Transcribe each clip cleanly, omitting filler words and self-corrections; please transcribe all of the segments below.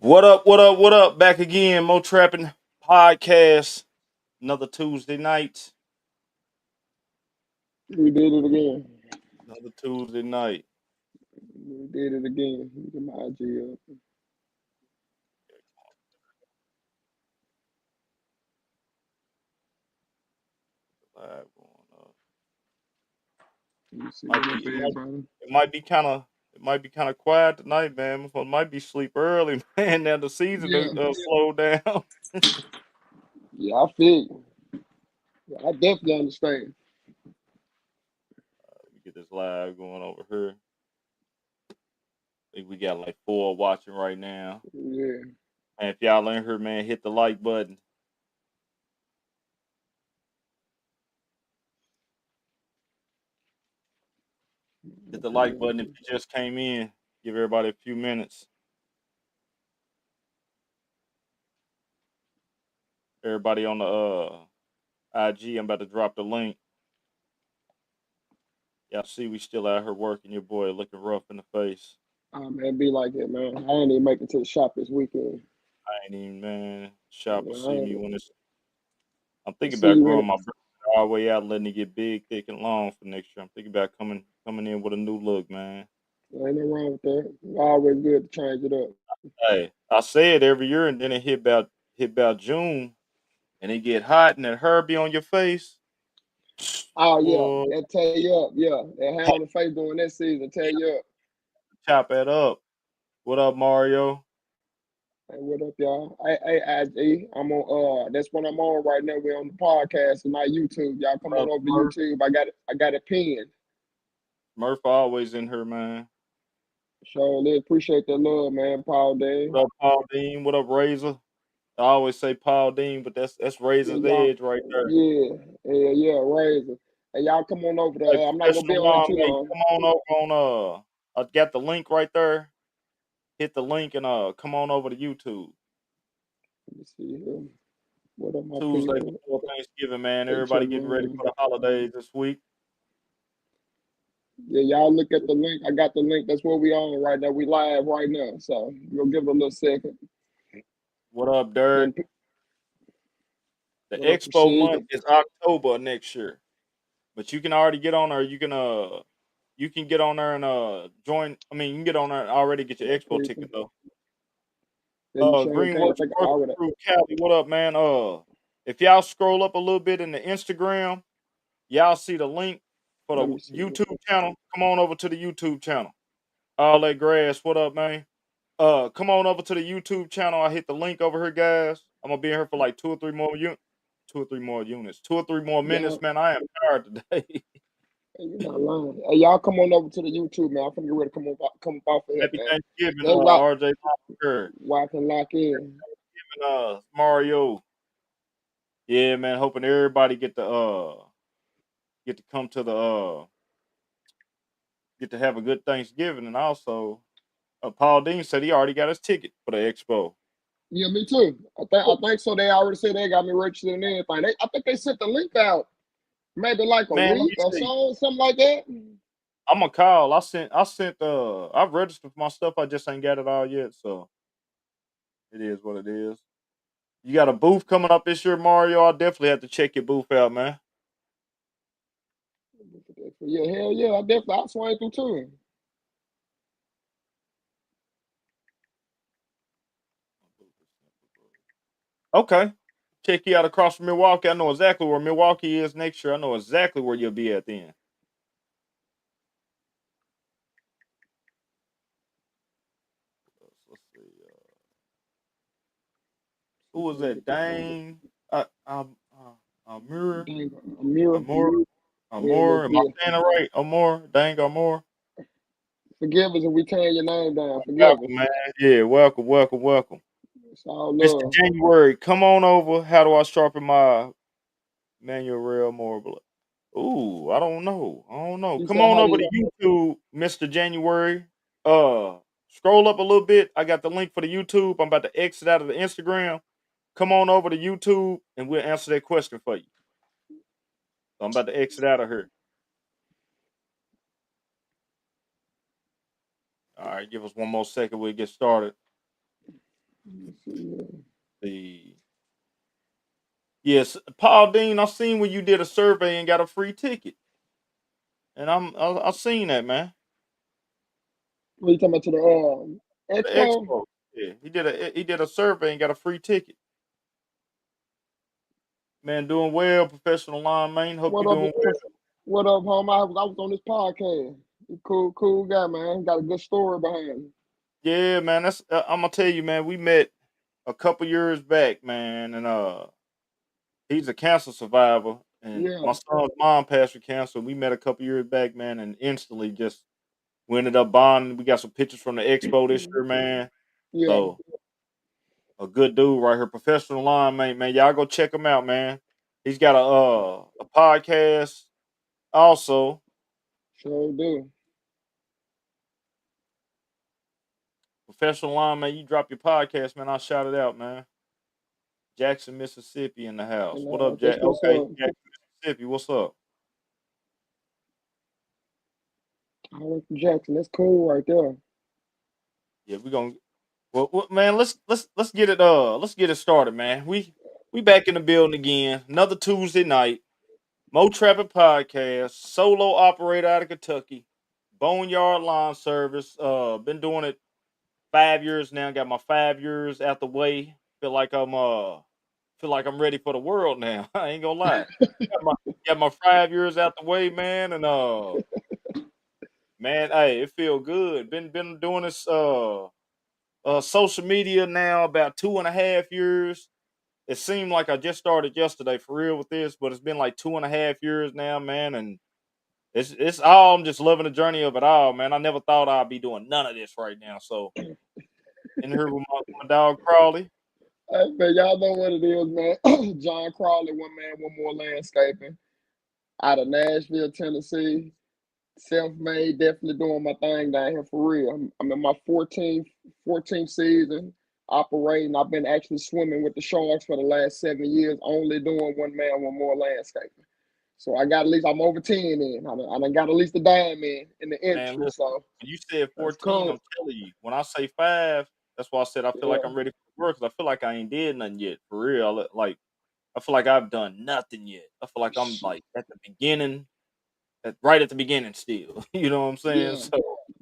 What up? What up? What up? Back again, Mo Trappin podcast. Another Tuesday night. We did it again. Another Tuesday night. We did it again. Get my IG up. Live going up. You see Might what be. up, everybody? It might be kind of. It might be kind of quiet tonight, man. It might be sleep early, man. Now the season Yeah, slowed down. yeah, I feel. Yeah, I definitely understand. Let me get this live going over here. I think we got like 4 watching right now. Yeah, And if y'all in here, man, hit the like button. Hit the like button if you just came in. Give everybody a few minutes. Everybody on the IG, I'm about to drop the link. Y'all see we still out here working. Your boy looking rough in the face. man, be like it, man. I ain't even make it to the shop this weekend. I ain't even, man. Shop will Yeah, see me when it's. I'm thinking see about you when growing my beard all the way out, letting it get big, thick, and long for next year. I'm thinking about coming in with a new look, man. ain't nothing wrong with that. Always good to change it up. Hey, I say it every year, and then it hit about June, and it get hot, and that hair be on your face. Oh yeah, Boy, that tear you up. Yeah, that hair on the face during that season tear you up. chop that up. What up, Mario? Hey, what up, y'all? Hey, IG, I'm on. That's what I'm on right now. We're on the podcast and not YouTube. Y'all come What on up, over to Murph? YouTube. I got it pinned. Murph always in here, man. Surely appreciate the love, man. Paul Day. What up, Paul Dean? What up, Razor? I always say Paul Dean, but that's Yeah, Razor's y'all. Edge right there. Yeah, Razor. Hey, y'all come on over Hey, there. I'm not gonna be professional on here mom, too hey, long. come on over on I got the link right there. Hit the link and come on over to YouTube. Let me see here. What are my Tuesday people? before Thanksgiving, man. Everybody getting ready HMM. for the holidays this week. Yeah, y'all look at the link. I got the link. That's what we on right now. We live right now. So we'll give it a little second. What up, Dirk? Then The what up, expo Rashid? month is October next year. But you can already get on there. You can get on there and join. I mean, you can get on there and already get your My expo people. ticket though. Yeah, you sure can. I Greenwood think I Trucking would. Crew Cali, what up, man? If y'all scroll up a little bit in the Instagram, y'all see the link for Let the me see. YouTube channel. Come on over to the YouTube channel. All that grass, what up, man? Come on over to the YouTube channel. I hit the link over here, guys. I'm gonna be in here for like 2 or 3 more units, 2 or 3 more minutes, Y'all, man. I am tired today. hey, you're not lying. Hey, y'all come on over to the YouTube, man. I'm finna get ready to come up off of here, Happy man. Thanksgiving, That's why, RJ Locker. why I can lock in. Mario. Yeah, man. Hoping everybody get to come to the get to have a good Thanksgiving, and also Paul Dean said he already got his ticket for the expo. Yeah, me too. I think so. They already said they got me registered and everything. I think they sent the link out maybe like a Man, let week me or see. so, something like that. I'm gonna call. I sent I've registered for my stuff. I just ain't got it all yet, so it is what it is. You got a booth coming up this year, Mario. I definitely have to check your booth out, man. Yeah, hell yeah. I definitely I swing through too. Okay. Check you out across from Milwaukee. I know exactly where Milwaukee is next year. I know exactly where you'll be at then. Let's see. Who was that? Dang. Amir. Dang, Amira. Amor. Yeah, look, Amor. Am I yeah. saying it right? Amor. Dang Amor. Forgive us if we turn your name down. Forgive Welcome, us. man. Yeah, welcome, welcome, welcome. It's all Mr. love. January, come on over. How do I sharpen my manual rail more? Ooh, I don't know. I don't know. He Come said, on "How do over you?" to YouTube, Mr. January. Uh, Scroll up a little bit. I got the link for the YouTube. I'm about to exit out of the Instagram. Come on over to YouTube, and we'll answer that question for you. So I'm about to exit out of here. All right, give us one more second. We'll get started. Let's see, The Yes, Paul Dean, I seen when you did a survey and got a free ticket, and I seen that, man. what you talking about to the The expo? expo. Yeah, he did a survey and got a free ticket. Man, doing well, professional line, man. Hope What you up? doing well. What up, home? I was on this podcast. You cool guy, man. Got a good story behind him. Yeah, man. That's I'm gonna tell you, man. We met a couple years back, man, and he's a cancer survivor, and Yeah. my son's mom passed with cancer. We met a couple years back, man, and instantly just we ended up bonding. We got some pictures from the expo this year, man. Yeah. So a good dude right here, professional line, man. Y'all go check him out, man. He's got a podcast also. Sure do. Professional line, man. You drop your podcast, man. I'll shout it out, man. Jackson, Mississippi in the house. And What up, that's Jack? what's Okay, up. Jackson, Mississippi. What's up? I went from Jackson. That's cool right there. Yeah, we gonna man. Let's get it let's get it started, man. We back in the building again. Another Tuesday night. Mo Trappin podcast. Solo operator out of Kentucky. Boneyard Lawn Service. Been doing it 5 years now. Got my 5 years out the way. Feel like I'm ready for the world now. I ain't gonna lie. Got my, got my 5 years out the way, man, and man, hey, it feel good. Been doing this social media now about 2.5 years. It seemed like I just started yesterday for real with this, but it's been like 2.5 years now, man, and it's all I'm just loving the journey of it all, man. I never thought I'd be doing none of this right now. So in here with my dog Crawley. Hey, man, y'all know what it is, man. John Crawley, one man, one more landscaping, out of Nashville, Tennessee. Self-made, definitely doing my thing down here for real. I'm in my 14th season operating. I've been actually swimming with the sharks for the last 7 years, only doing one man, one more landscaping. So I got at least, I'm over 10 in. I done got at least a dime in the Man, entry. listen, So when you said that's 14, cool. I'm telling you, when I say five, that's why I said I feel like Yeah. I'm ready for work because I feel like I ain't did nothing yet. For real. Like I feel like I've done nothing yet. I feel like I'm like at the beginning, right at the beginning still. You know what I'm saying? Yeah. So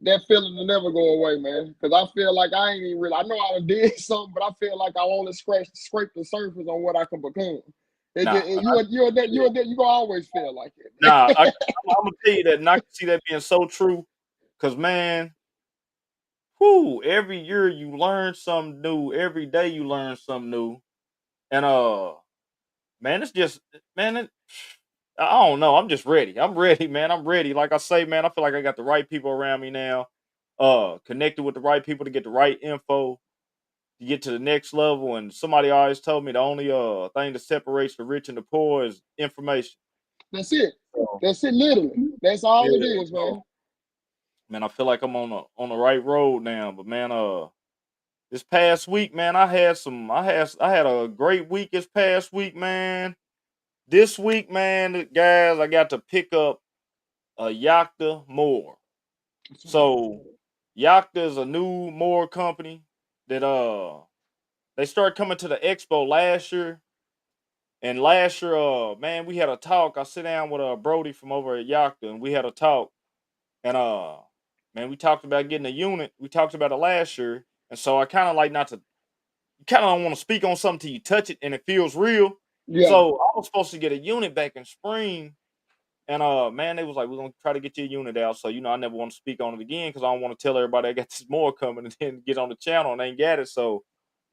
That feeling will never go away, man. Because I feel like I ain't even really, I know I done did something, but I feel like I only scraped the surface on what I can become. It just, nah, you gonna always feel like it. nah. I'm gonna tell you that, and I can see that being so true. Cause man, whoo, every year you learn something new. Every day you learn something new. And man, it's just man, I don't know. I'm just ready. I'm ready, man. I'm ready. Like I say, man, I feel like I got the right people around me now. Connected with the right people to get the right info to get to the next level. And somebody always told me the only thing that separates the rich and the poor is information. That's it. So That's it, literally. That's all it yeah, is, so man. man, I feel like I'm on the right road now. But man, this past week, man, I had a great week this past week, man. This week, man, guys, I got to pick up a Yakta mower. So Yakta is a new mower company that they started coming to the expo last year. And last year, man, we had a talk. I sit down with Brody from over at Yakta and we had a talk. And man, we talked about getting a unit. We talked about it last year. And so I kind of like not to you kind of don't want to speak on something till you touch it and it feels real. Yeah. So I was supposed to get a unit back in spring. And man, they was like, we're gonna try to get your unit out. So, I never want to speak on it again because I don't want to tell everybody I got this more coming and then get on the channel and ain't got it. So,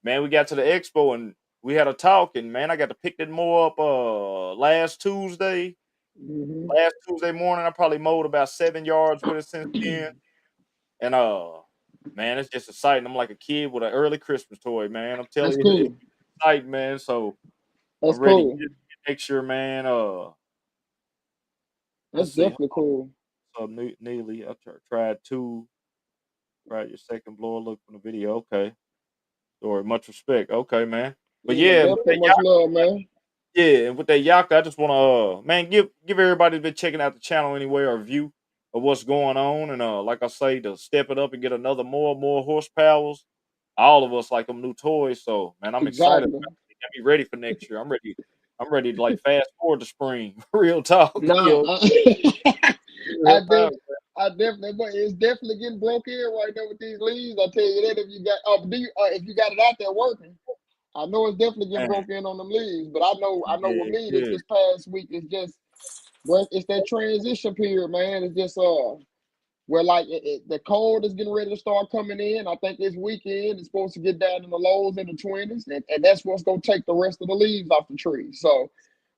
man, we got to the expo and we had a talk, and man, I got to pick that more up last Tuesday. Hmm. Last Tuesday morning, I probably mowed about 7 yards with it since then. And man, it's just exciting. I'm like a kid with an early Christmas toy, man. I'm That's telling you, it's cool. exciting, man. So That's I'm ready to cool. get next year, man. That's Let's see. definitely cool. Neely, tried your second blower look from the video. Okay. Or much respect. Okay, man. But Yeah, yeah, with definitely much love, man. yeah, and with that Yacht, I just wanna man, give everybody that's been checking out the channel anyway or view of what's going on. And like I say, to step it up and get another more horsepowers. all of us like them new toys. So man, I'm excited about Exactly. it. Get me ready for next year. I'm ready. I'm ready to like fast forward to spring. Real talk. Nah, Real I time. def, I definitely, but it's definitely getting broke in right now with these leaves. I tell you that if you got, if you got it out there working, I know it's definitely getting Man, broke in on them leaves. But I know with yeah, me, yeah, this past week is just, well, it's that transition period, man. It's just where like the cold is getting ready to start coming in. I think this weekend it's supposed to get down in the lows in the 20s, and that's what's gonna take the rest of the leaves off the tree. So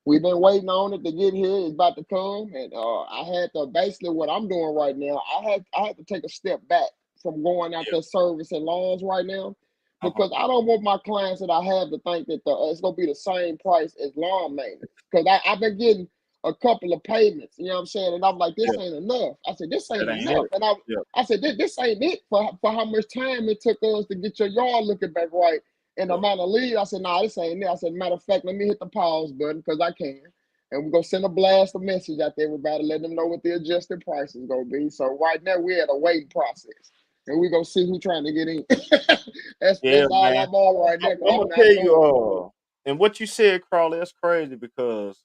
we've been waiting on it to get here. It's about to come, and I had to basically what I'm doing right now. I had to take a step back from going out yeah. there servicing lawns right now Uh-huh. because I don't want my clients that I have to think that it's gonna be the same price as lawn maintenance because I've been getting a couple of payments, you know what I'm saying, and I'm like, this Yeah, ain't enough. I said, this that ain't ain't enough, it. and Yeah, I said, this ain't it for how much time it took us to get your yard looking back right and the yeah, amount of leads. I said, nah, this ain't it. I said, matter of fact, let me hit the pause button because I can. And we're gonna send a blast of message out to everybody, let them know what the adjusted price is gonna be. So right now we're at a waiting process. And we're gonna see who trying to get in. yeah, That's all man. I'm on right now because I'm I'm gonna not tell you, knowing. and what you said, Crawley, that's crazy because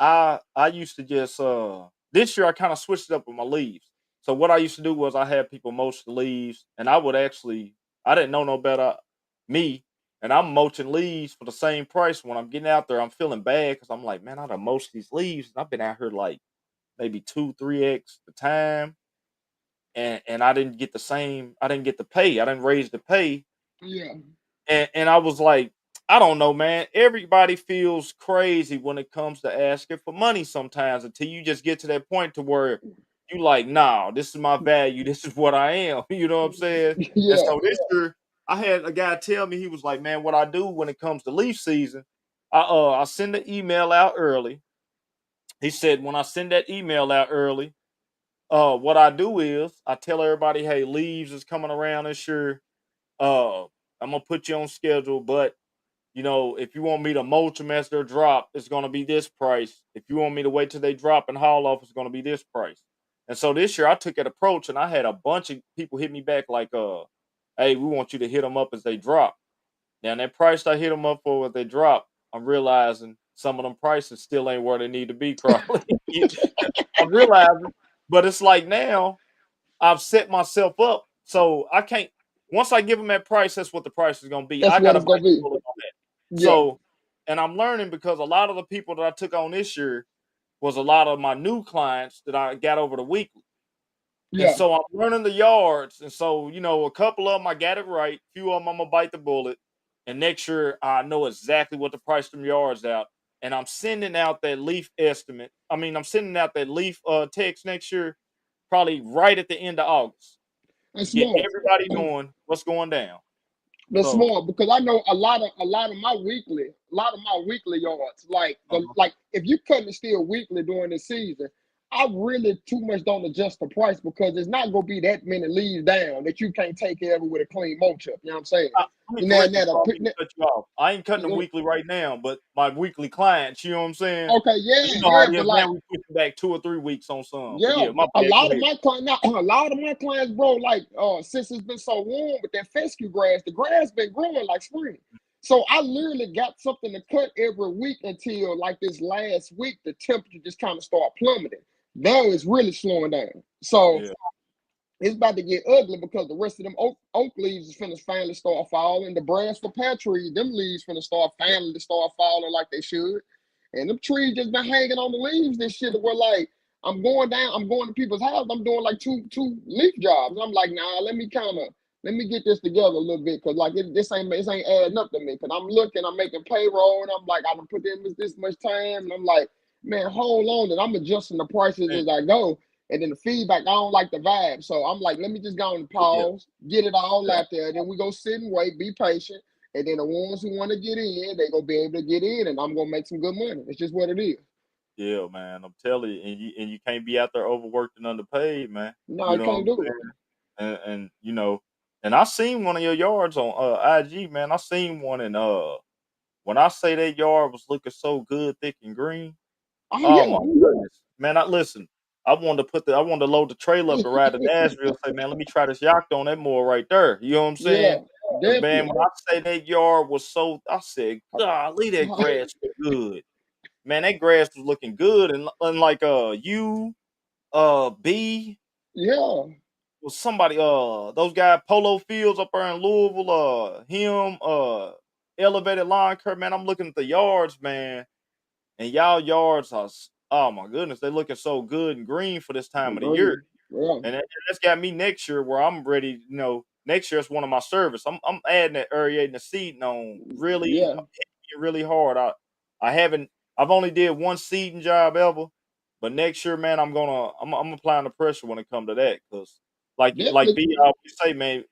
I used to just this year I kind of switched it up with my leaves. So what I used to do was I had people mulch the leaves, and I would actually I didn't know no better me, and I'm mulching leaves for the same price. When I'm getting out there, I'm feeling bad because I'm like, man, I done mulched these leaves, and I've been out here like maybe 2, 3x the time, and I didn't get the same. I didn't get the pay. I didn't raise the pay, Yeah, and I was like, I don't know, man. Everybody feels crazy when it comes to asking for money sometimes until you just get to that point to where you like, nah, this is my value. This is what I am. You know what I'm saying? And yeah, so this year, I had a guy tell me he was like, man, what I do when it comes to leaf season, I send the email out early. He said when I send that email out early, what I do is I tell everybody, hey, leaves is coming around this year. Uh, I'm gonna put you on schedule, but if you want me to mulch them as they drop, it's going to be this price. If you want me to wait till they drop and haul off, it's going to be this price. And so this year I took that approach and I had a bunch of people hit me back like, hey, we want you to hit them up as they drop. Now, that price I hit them up for as they drop, I'm realizing some of them prices still ain't where they need to be, Carly. I'm realizing, but it's like now I've set myself up so I can't. Once I give them that price, that's what the price is going to be. that's I got what to it's bite gonna the be. bullet on that. Yeah, So, and I'm learning because a lot of the people that I took on this year was a lot of my new clients that I got over the weekly. And yeah. so I'm learning the yards. And so, a couple of them I got it right. Few of them I'm gonna bite the bullet. And next year I know exactly what to price them yards out. And I'm sending out that leaf estimate. I mean, I'm sending out that leaf text next year, probably right at the end of August That's to get smart. everybody knowing what's going down. That's So smart because I know a lot of my weekly yards, uh-huh. like if you cutting the steel weekly during the season, I really too much don't adjust the price because it's not gonna be that many leaves down that you can't take care of it with a clean mulch up. You know what I'm saying? Let me Now, correct you, now, Carl. Let me cut you off. I ain't cutting them the, weekly right now, but my weekly clients, you know what I'm saying? okay, You yeah, know how yeah, it but is like now. We pushing back 2 or 3 weeks on some. But yeah, yeah, my a bad. Go lot of ahead. my clients, now, a lot of my clients, bro, like since it's been so warm with that fescue grass, the grass been growing like spring. So I literally got something to cut every week until like this last week, the temperature just kind of started plummeting. Now it's really slowing down. So Yeah, it's about to get ugly because the rest of them oak leaves is finna finally start falling. The brass for pear trees, them leaves finna start finally to start falling like they should. And them trees just been hanging on the leaves. This shit were like, I'm going to people's house. I'm doing like two leaf jobs. I'm like, nah, let me get this together a little bit, cause like this ain't adding up to me. Cause I'm looking, I'm making payroll, and I'm like, I done put in this much time, and I'm like, man, hold on, and I'm adjusting the prices man. as I go. And then the feedback, I don't like the vibe. So I'm like, let me just go and Yeah, pause, get it all yeah, out there. Then we go sit and wait, be patient. And then the ones who want to get in, they gonna be able to get in, and I'm gonna make some good money. It's just what it is. yeah, man. I'm telling you, and you can't be out there overworked and underpaid, man. No, You you know what can't I'm do saying? And I seen one of your yards on IG, man. I seen one, and when I say that yard was looking so good, thick and green. it. Oh Oh my yeah, goodness, man! I listen. I wanted to load the trailer up to ride to Nashville. Say, man, let me try this yacht on that mower right there. You know what I'm yeah. saying? 'Cause, man, Definitely. when I say that yard was so I said, "Golly, that grass look good." Man, that grass was looking good, and like, you, B, Yeah, was somebody, those guy Polo Fields up there in Louisville, him, Elevated Line Curve, man, I'm looking at the yards, man, and y'all yards are oh my goodness, they looking so good and green for this time of the year. agree. Yeah, That's got me next year where I'm ready, next year is one of my service. I'm adding that aerating the seeding on really yeah. really hard. I haven't I've only did one seeding job ever, but next year, man, I'm applying the pressure when it comes to that because like Definitely. B always say, man,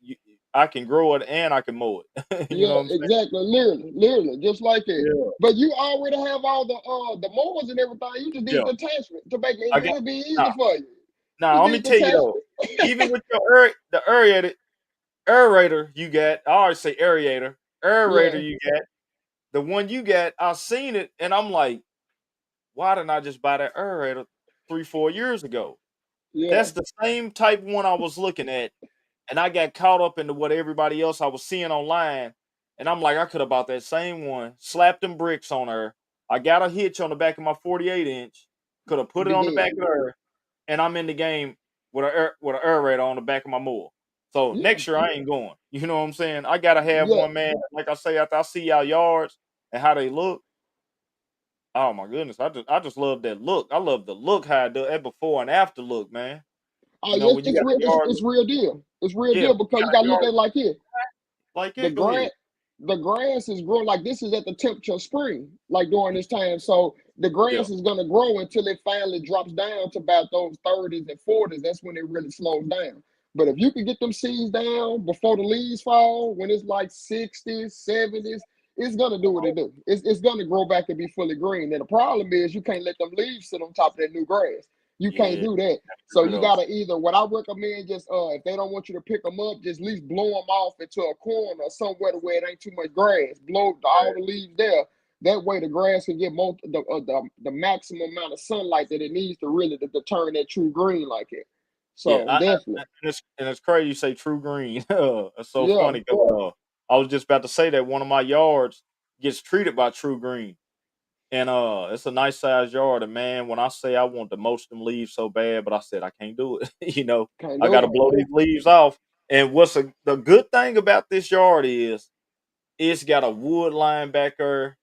I can grow it and I can mow it. You know Yeah, what I'm saying? exactly. Literally, just like that. Yeah. But you already have all the mowers and everything. You just need Yeah. the attachment to make it. I got It'll be easy nah, for you. nah, You let me need the tell you though, attachment. even with your the aerator you got, I always say aerator Yeah, you got, the one you got, I seen it and I'm like, why didn't I just buy that aerator 3, 4 years ago? yeah, That's the same type one I was looking at, and I got caught up into what everybody else I was seeing online, and I'm like, I could have bought that same one, slapped them bricks on her. I got a hitch on the back of my 48-inch, could have put it be on the back good. of her, and I'm in the game with an aerator on the back of my mower. So Yeah, next year I ain't going. You know what I'm saying? I gotta have yeah. one, man. Like I say, after I see y'all yards and how they look, oh my goodness, I just love that look. I love the look how it do that before and after look, man. Oh, You know, yes, when you it's got real. a yard, It's real deal. It's real yeah, deal when you because got you a got to look yard at it like here. like The it, go ahead. grass the grass is growing like this is at the temperature of spring, like during this time. So the Yeah, grass is gonna grow until it finally drops down to about those 30s and 40s. That's when it really slows down. But if you can get them seeds down before the leaves fall, when it's like 60s, 70s, it's gonna do what it do. It's gonna grow back and be fully green. And the problem is you can't let them leaves sit on top of that new grass. You can't yeah, do that. get So rid you of. gotta either what I recommend just if they don't want you to pick them up, just at least blow them off into a corner or somewhere to where it ain't too much grass. Blow all the leaves there. That way the grass can get the maximum amount of sunlight that it needs to really to turn that true green like it. Yeah, So definitely, and it's crazy you say true green. It's so yeah, funny 'cause, I was just about to say that one of my yards gets treated by True Green, and it's a nice sized yard. And man, when I say I want to mulch them leaves so bad, but I said I can't do it. can't I got do to it. blow these leaves off. And the good thing about this yard is it's got a wood line back there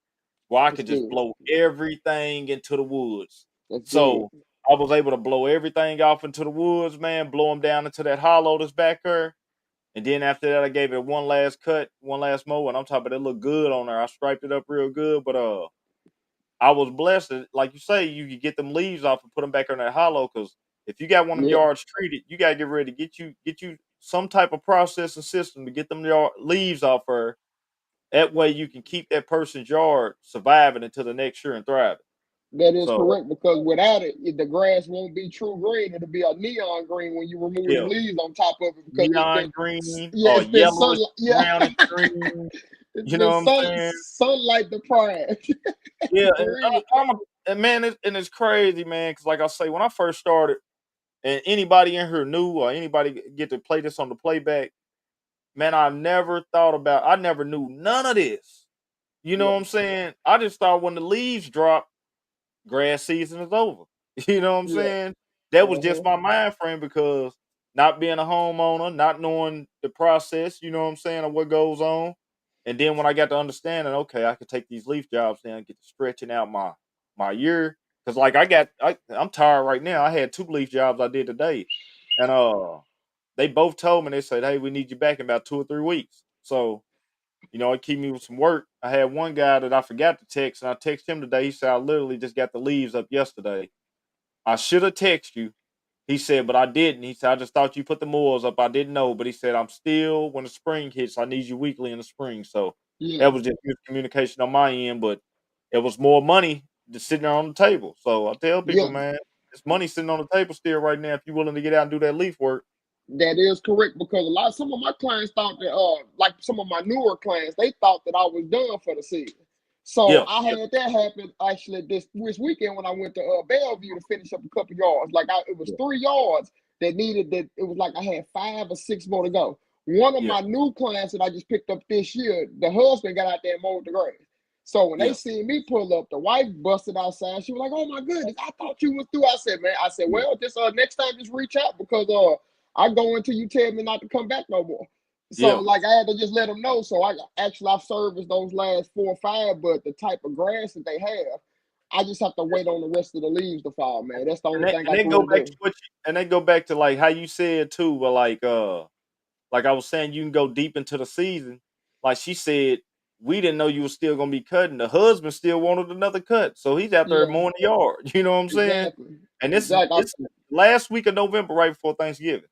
where I It's could just good. blow everything into the woods. That's good. So I was able to blow everything off into the woods, man, blow them down into that hollow that's back there. And then after that, I gave it one last cut, one last mow, and I'm talking about it looked good on there. I striped it up real good, but I was blessed that, like you say, you could get them leaves off and put them back in that hollow. Because if you got one of them Yeah. yards treated, you gotta get ready to get you some type of processing system to get them leaves off her. That way, you can keep that person's yard surviving until the next year and thriving. That is So correct because without it, the grass won't be true green. It'll be a neon green when you remove them yeah, leaves on top of it because it's been, neon green yeah, or it's been yellowish, sunlight. Yeah, brownish green. it's You know been what I'm saying? sunlight deprived. Yeah, and For real. man, it's crazy, man. Because like I say, when I first started, and anybody in here knew, or anybody get to play this on the playback, man, I never knew none of this. You know Yeah, what I'm saying? I just thought when the leaves drop, grass season is over. You know what I'm yeah, saying? That was just uh-huh. my mind frame because not being a homeowner, not knowing the process, you know what I'm saying, of what goes on. And then when I got to understanding, okay, I could take these leaf jobs now and get to stretching out my year. Cause like I'm tired right now. I had two leaf jobs I did today. And they both told me, they said, hey, we need you back in about 2 or 3 weeks. So it keep me with some work. I had one guy that I forgot to text, and I texted him today. He said, I literally just got the leaves up yesterday. I should have texted you. He said, but I didn't. He said, I just thought you put the moors up. I didn't know. But he said, I'm still, when the spring hits, I need you weekly in the spring. So Yeah, that was just miscommunication on my end, but it was more money just sitting there on the table. So I tell people, yeah. man, it's money sitting on the table still right now if you're willing to get out and do that leaf work. That is correct because some of my clients thought that like some of my newer clients, they thought that I was done for the season. So Yeah, I yeah, had that happen actually this weekend when I went to Bellevue to finish up a couple yards. Like it was yeah, 3 yards that needed that it was like I had 5 or 6 more to go. One of Yeah. my new clients that I just picked up this year, the husband got out there and mowed the grass. So when they Yeah. see me pull up, the wife busted outside. She was like, "Oh my goodness, I thought you was through." I said, "Man, I said, Yeah. well, just next time just reach out because I go until you tell me not to come back no more." So Yeah. like I had to just let them know. So I've serviced those last 4 or 5, but the type of grass that they have, I just have to wait on the rest of the leaves to fall, man. That's the And only they thing and I they can go really back to do. what you and they go back to, like, how you said too, but, like I was saying, you can go deep into the season. Like she said, we didn't know you were still gonna be cutting. The husband still wanted another cut, so he's out there Yeah, mowing the yard. You know what I'm saying? exactly. And this is Exactly. it's last week of November, right before Thanksgiving.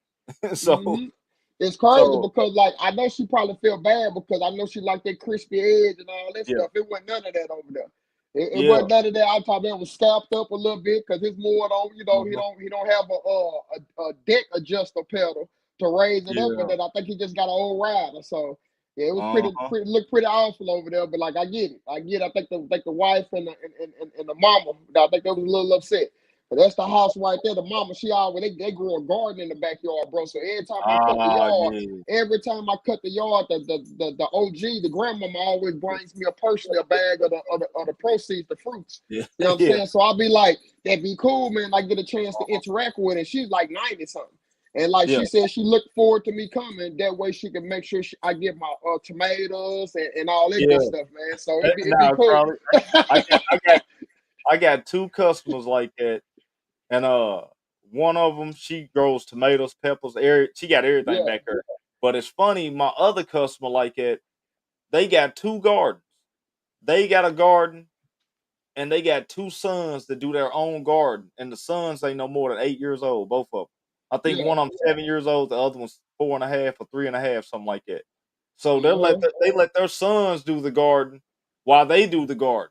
so Hmm. It's crazy so because like I know she probably feel bad because I know she like that crispy edge and all that yeah, stuff. It wasn't none of that over there. It yeah, wasn't none of that. I thought that was scalped up a little bit because his more don't uh-huh, he don't have a deck adjuster pedal to raise it up, but yeah, then I think he just got an old rider. So yeah, it was uh-huh, pretty looked pretty awful over there. But like I get it, I get it. I think the wife and the mama, I think they was a little upset. But that's the house right there. The mama, she always they grew a garden in the backyard, bro. So every time I cut the ah, yard, yeah, the OG, the grandmama always brings me a personally a bag of the proceeds, the fruits. yeah, You know what I'm yeah, saying? So I'll be like, that'd be cool, man. I get a chance to interact with her. She's like 90 something. And like yeah. she said, she looked forward to me coming. That way she can make sure I get my tomatoes and all that Yeah. good stuff, man. So it'd be Now, cool. Carly, I got two customers like that. And one of them, she grows tomatoes, peppers, she got everything Yeah, back there. But it's funny, my other customer like that, they got two gardens. They got a garden, and they got two sons that do their own garden. And the sons ain't no more than 8 years old, both of them. I think yeah. one of them 7 years old, the other one's 4.5 or 3.5, something like that. So Uh-huh. they let their sons do the garden while they do the garden.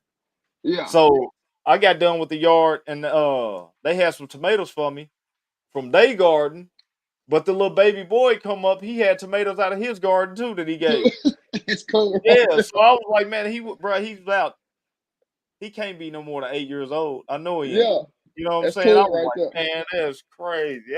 Yeah. So I got done with the yard, and they had some tomatoes for me from their garden. But the little baby boy come up, he had tomatoes out of his garden too that he gave. It's cool. Yeah, so I was like, man, bro, he's about he can't be no more than 8 years old. I know he ain't. Yeah, You know what I'm that's saying? I cool was right there. like, man, that's crazy.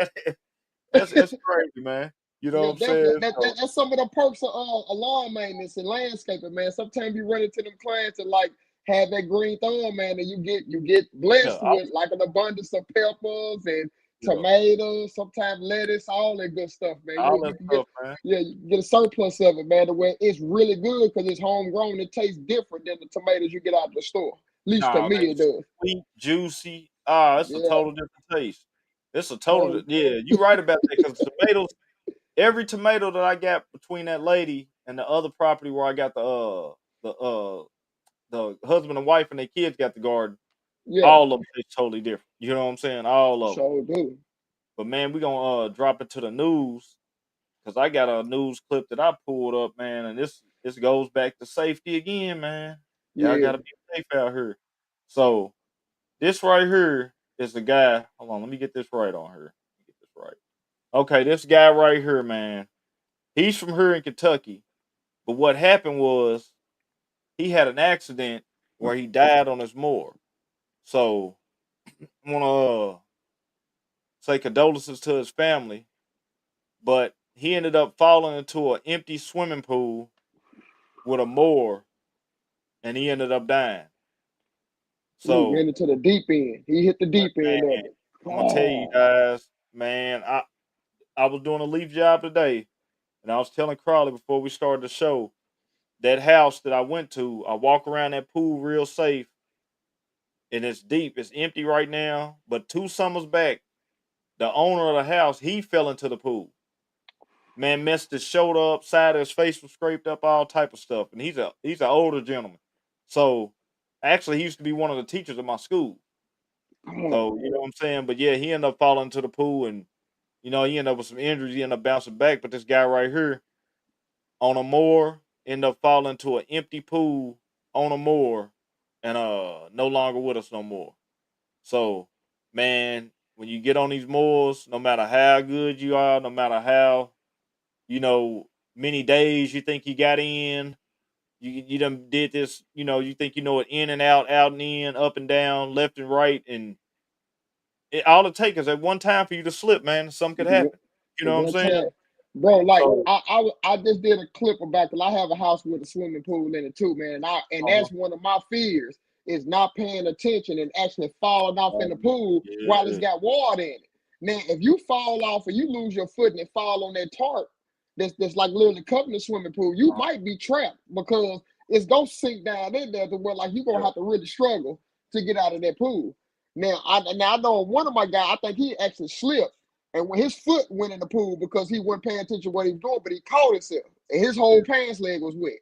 That's crazy, man. You know Yeah, what I'm definitely. saying? So That's some of the perks of lawn maintenance and landscaping, man. Sometimes you run into them clients and like have that green thumb, man, and you get yeah, blessed with like an abundance of peppers and yeah, tomatoes, sometimes lettuce, all that good stuff, man. all You that can get stuff, man. you get a surplus of it, man. The way it's really good because it's homegrown. It tastes different than the tomatoes you get out of the store. At least to Nah, me, man, it does. sweet, juicy. Ah, it's a Yeah. total different taste. It's a total, So yeah. You right about that because tomatoes. Every tomato that I got between that lady and the other property where I got the the husband and wife and their kids got the garden, yeah, all of them taste totally different. You know what I'm saying? All of them. sure do. But man, we gonna drop it to the news because I got a news clip that I pulled up, man, and this goes back to safety again, man. Y'all Yeah. gotta be safe out here. So this right here is the guy. Hold on, let me get this right on here. Let me get this right. Okay, this guy right here, man. He's from here in Kentucky. But what happened was he had an accident where he died on his mower. So I want to say condolences to his family. But he ended up falling into an empty swimming pool with a mower, and he ended up dying. Ooh, So went into the deep end. He hit the deep man, end of it. I'm gonna tell you Oh, guys, man, I was doing a leaf job today, and I was telling Crawley before we started the show that house that I went to. I walk around that pool real safe, and it's deep. It's empty right now. But 2 summers back, the owner of the house, he fell into the pool. Man messed his shoulder up, side of his face was scraped up, all type of stuff. And he's an older gentleman. So actually he used to be one of the teachers at my school. So oh, you know what I'm saying? But yeah, he ended up falling into the pool and he ended up with some injuries. He ended up bouncing back. But this guy right here on a mower ended up falling into an empty pool on a mower and no longer with us no more. So, man, when you get on these moors, no matter how good you are, no matter how, you know, many days you think you got in, you done did this, you think you know it in and out and in, up and down, left and right, and all it takes is at one time for you to slip, man. Something could happen. You know what I'm one saying? time. Bro, like So, I just did a clip about because I have a house with a swimming pool in it too, man. And uh-huh. that's one of my fears is not paying attention and actually falling off in the Um, pool while it's yeah. got water in it. Now, if you fall off or you lose your foot and it fall on that tarp that's like literally covering the swimming pool, you Uh, might be trapped because it's gonna sink down in there to where like you're gonna yeah. have to really struggle to get out of that pool. Now I know one of my guys, I think he actually slipped and when his foot went in the pool because he wasn't paying attention to what he was doing, but he caught himself and his whole Yeah. pants leg was wet.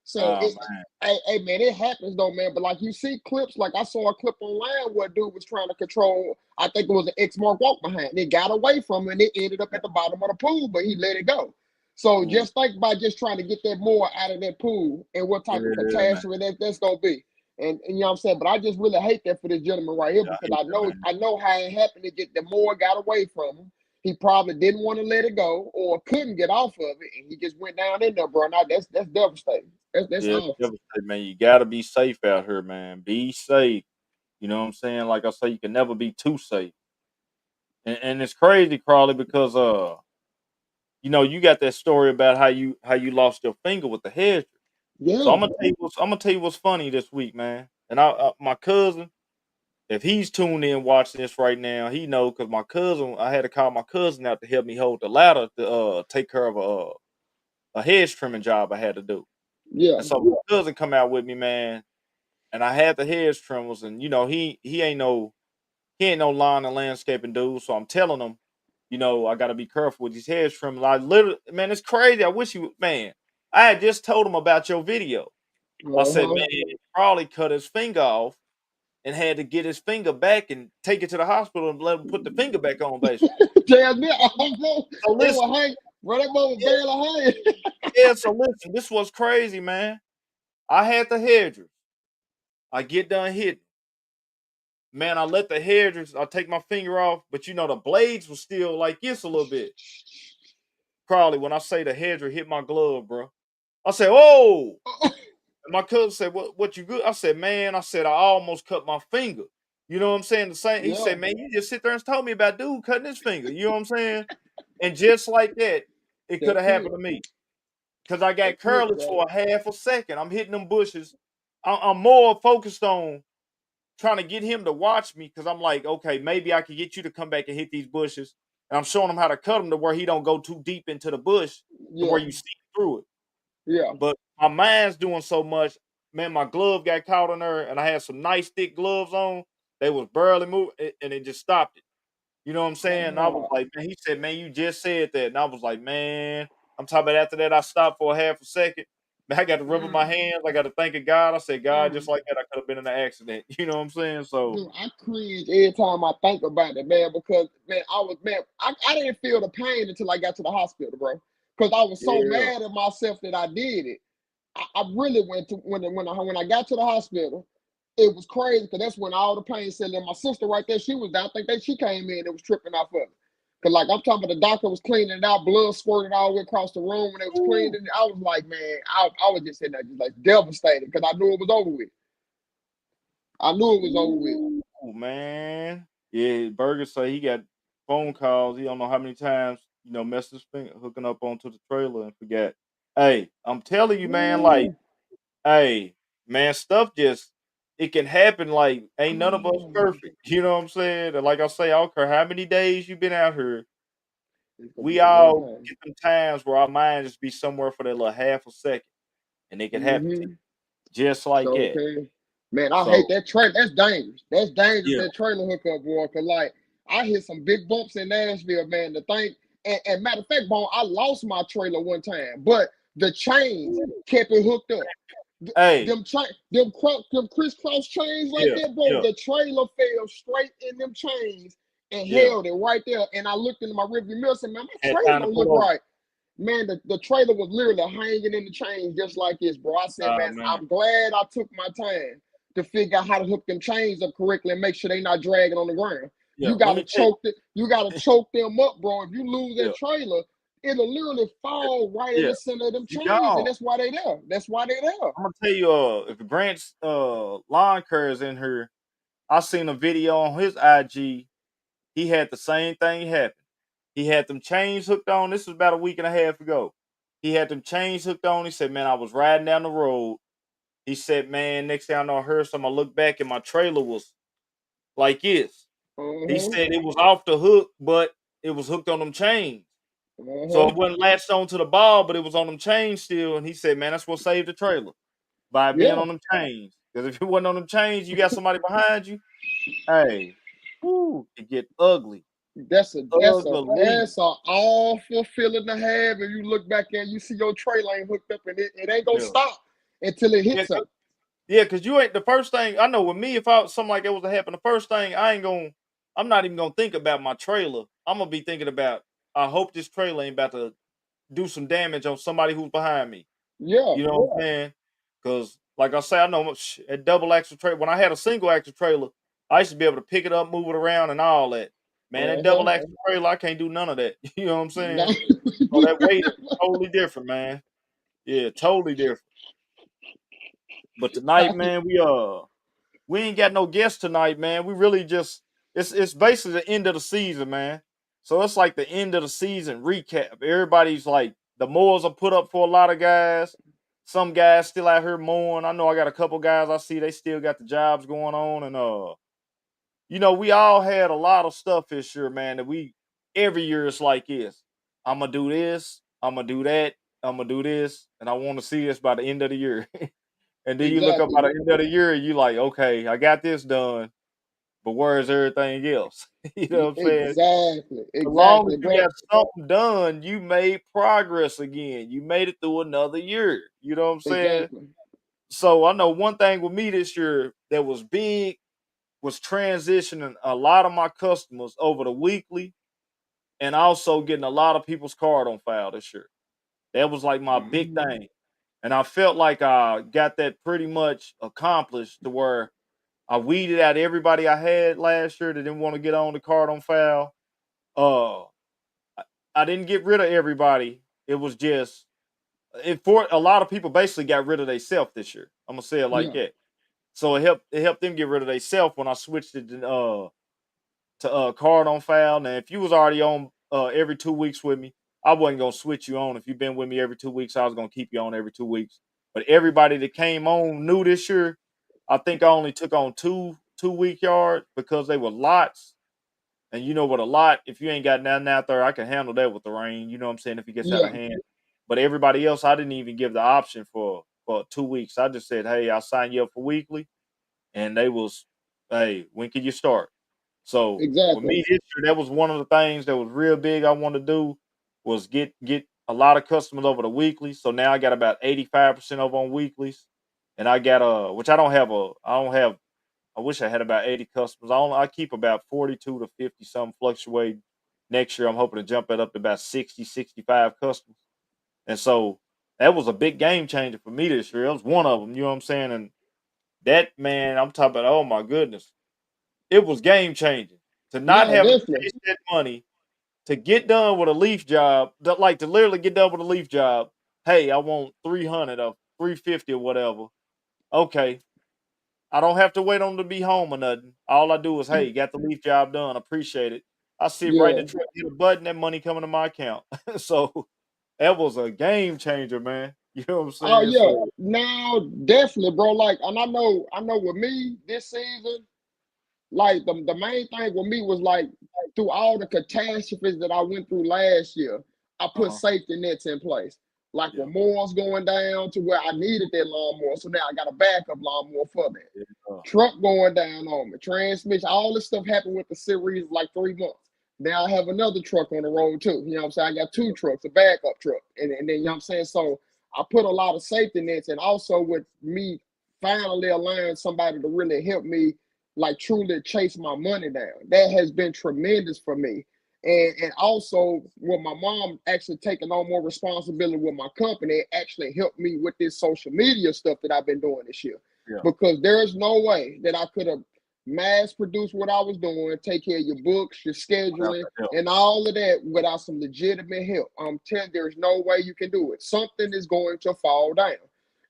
So Oh man. hey man, it happens though, man. But like you see clips, like I saw a clip online where a dude was trying to control, I think it was an X mark walk behind. It got away from him and it ended up Yeah. at the bottom of the pool, but he let it go. So Yeah. just think about just trying to get that more out of that pool and what type of Yeah, man. catastrophe that's gonna be. And you know what I'm saying? But I just really hate that for this gentleman right here Yeah, I because hate I that, know man. I know how it happened to get the more got away from him. He probably didn't want to let it go or couldn't get off of it, and he just went down in there, bro. Now that's devastating. That's Yeah, it's awful. devastating, man. You gotta be safe out here, man. Be safe. You know what I'm saying? Like I say, you can never be too safe. And it's crazy, Crawley, because you got that story about how you lost your finger with the hedge. So Yeah, I'm gonna tell you what's funny this week, man. And my cousin, if he's tuned in watching this right now, he know because my cousin, I had to call my cousin out to help me hold the ladder to take care of a hedge trimming job I had to do. yeah, And so my cousin come out with me, man, and I had the hedge trimmers, and he ain't no lawn and landscaping dude, so I'm telling him, I got to be careful with these hedge trimmers. I literally, man, it's crazy. I wish you, man, I had just told him about your video. I said, uh-huh. man, he probably cut his finger off and had to get his finger back and take it to the hospital and let him put the finger back on, basically. Tell me, it So listen, was hang, bro. That boy was yeah, barely hanging. yeah. So listen, this was crazy, man. I had the hedgers. I get done hitting. Man, I let the hedgers. I take my finger off, but the blades was still like this a little bit. Probably when I say the hedger hit my glove, bro. I said, "Oh!" And my cousin said, "What you good?" I said, "Man," I said, "I almost cut my finger." You know what I'm saying? The same. He Yeah, said, "Man, you just sit there and told me about dude cutting his finger." You know what I'm saying? And just like that, it could that have quick, happened to me because I got that quick, careless bro. for a half a second. I'm hitting them bushes. I'm more focused on trying to get him to watch me because I'm like, okay, maybe I could get you to come back and hit these bushes. And I'm showing him how to cut them to where he don't go too deep into the bush to Yeah, where you see through it. yeah. But my mind's doing so much. Man, my glove got caught in there, and I had some nice thick gloves on. They was barely moving, and it just stopped it. You know what I'm saying? And I was Oh, like, man, he said, man, you just said that. And I was like, man, I'm talking about after that, I stopped for a half a second. Man, I got to rubbing my mm, hands. I got to thank God. I said, God, just mm. like that, I could have been in an accident. You know what I'm saying? So, Dude, I cringe every time I think about it, man, because man, I didn't feel the pain until I got to the hospital, bro. Because I was so yeah. mad at myself that I did it. I really went to when I got to the hospital, it was crazy because that's when all the pain set in. My sister right there, she was down. I think that she came in and was tripping off of it. Cause like I'm talking about the doctor was cleaning it out, blood squirted all the way across the room when they was cleaning Ooh, it. I was like, man, I was just sitting there just like devastated because I knew it was over with. I knew it was over with. ooh, man. Yeah, Burger say he got phone calls. He don't know how many times, messed his finger hooking up onto the trailer and forgot. Hey, I'm telling you, man, like, Ooh. hey, man, stuff just it can happen. Like, ain't none of us Oh, perfect. You know what I'm saying? And like I say, I don't care how many days you've been out here. it's gonna be We that one all time. get them times where our mind just be somewhere for that little half a second, and it can happen to Mm-hmm. you just like So that. okay. Man, I hate So that trailer. That's dangerous. That's dangerous, yeah, that trailer hookup, boy. Cause like I hit some big bumps in Nashville, man. The thing and matter of fact, Bone, I lost my trailer one time, but the chains kept it hooked up. hey, Them crisscross chains right yeah, there, bro. yeah, The trailer fell straight in them chains and yeah. held it right there. And I looked into my rearview mirror and said, man, my Had trailer time to don't pull look over. right. Man, the trailer was literally hanging in the chains just like this, bro. I said, Oh man, man, I'm glad I took my time to figure out how to hook them chains up correctly and make sure they not dragging on the ground. yeah. Let me tell You gotta choke them up, bro. If you lose you, that trailer, it'll literally fall right in yeah, the center of them you chains, and gone. that's why they there. That's why they there. I'm gonna tell you, if Grant's lawn care is in here, I seen a video on his IG. He had the same thing happen. He had them chains hooked on. This was about a week and a half ago. He had them chains hooked on. He said, "Man, I was riding down the road." He said, "Man, next thing I know, I heard something. I looked back and my trailer was like this." He Uh-huh. said it was off the hook, but it was hooked on them chains. So Uh-huh. it wasn't latched onto the ball, but it was on them chains still. And he said, "Man, that's what saved the trailer by being Yeah. on them chains. Because if it wasn't on them chains, you got somebody behind you. Hey, whoo, it get ugly, That's a that's a ugly. that's a awful feeling to have. And you look back and you see your trailer ain't hooked up, and it ain't gonna Yeah, stop until it yeah, hits something. yeah. Because you ain't the first thing I know. With me, if something like that was to happen, the first thing I ain't gonna, I'm not even gonna think about my trailer. I'm gonna be thinking about. I hope this trailer ain't about to do some damage on somebody who's behind me. Yeah. You know what I'm saying? Because, like I say, I know a double axle trailer. When I had a single axle trailer, I used to be able to pick it up, move it around, and all that. Man, that Uh-huh. double axle trailer, I can't do none of that. You know what I'm No. saying? So that weight is totally different, man. Yeah, totally different. But tonight, man, we ain't got no guests tonight, man. We really just it's basically the end of the season, man. So it's like the end of the season recap. Everybody's like the mowers are put up for a lot of guys. Some guys still out here mowing. I know I got a couple guys I see they still got the jobs going on, and we all had a lot of stuff this year, man. That we every year it's like this. I'm gonna do this. I'm gonna do that. I'm gonna do this, and I want to see this by the end of the year. And then you look up by Exactly. the end of the year, and you like, okay, I got this done, but where's everything else? You know what I'm saying? Exactly. As long as Exactly, you bro. got something done, you made progress again. You made it through another year. You know what I'm saying? Exactly. So I know one thing with me this year that was big was transitioning a lot of my customers over to weekly and also getting a lot of people's card on file this year. That was like my big Mhm. thing. And I felt like I got that pretty much accomplished to where I weeded out everybody I had last year that didn't want to get on the card on file. Uh, I I didn't get rid of everybody. It was just it for a lot of people basically got rid of themselves this year. I'm gonna say it like Yeah. that. So it helped them get rid of themselves when I switched it to card on file. Now if you was already on every 2 weeks with me, I wasn't gonna switch you on. If you've been with me every 2 weeks, I was gonna keep you on every 2 weeks. But everybody that came on new this year, I think I only took on two week yards because they were lots. And you know what a lot, if you ain't got nothing out there, I can handle that with the rain. You know what I'm saying? If it gets out of Yeah. hand. But everybody else, I didn't even give the option for 2 weeks. I just said, hey, I'll sign you up for weekly. And they was, hey, when can you start? So with Exactly. me this year, that was one of the things that was real big I wanted to do was get a lot of customers over to weekly. So now I got about 85% over on weeklies. And I got which I don't have I wish I had about 80 customers. I keep about 42 to 50 some fluctuate. Next year I'm hoping to jump it up to about 60, 65 customers. And so that was a big game changer for me this year. It was one of them, you know what I'm saying? And that man, I'm talking about, oh my goodness, it was game changing to not No, having to definitely. chase that money to get done with a leaf job, like to literally get done with a leaf job. Hey, I want 300 or 350 or whatever. Okay, I don't have to wait on them to be home or nothing. All I do is, hey, got the leaf job done. Appreciate it. I sit right in the Yeah. truck, hit a button, that money coming to my account. So that was a game changer, man. You know what I'm Oh saying? yeah. So Now definitely, bro. Like, and I know with me this season, like the main thing with me was like through all the catastrophes that I went through last year, I put uh-huh. safety nets in place. Like Yeah. when more's going down to where I needed that lawnmower, so now I got a backup lawnmower for that. Yeah. Truck going down on me, transmission, all this stuff happened with the series like 3 months. Now I have another truck on the road too. You know what I'm saying? I got two trucks, a backup truck. And then you know what I'm saying? So I put a lot of safety nets, and also with me finally allowing somebody to really help me like truly chase my money down. That has been tremendous for me. And also with my mom actually taking on more responsibility with my company, it actually helped me with this social media stuff that I've been doing this year. Yeah. Because there's no way that I could have mass produced what I was doing, take care of your books, your Without scheduling, the help. and all of that without some legitimate help. I'm telling you, there's no way you can do it. Something is going to fall down.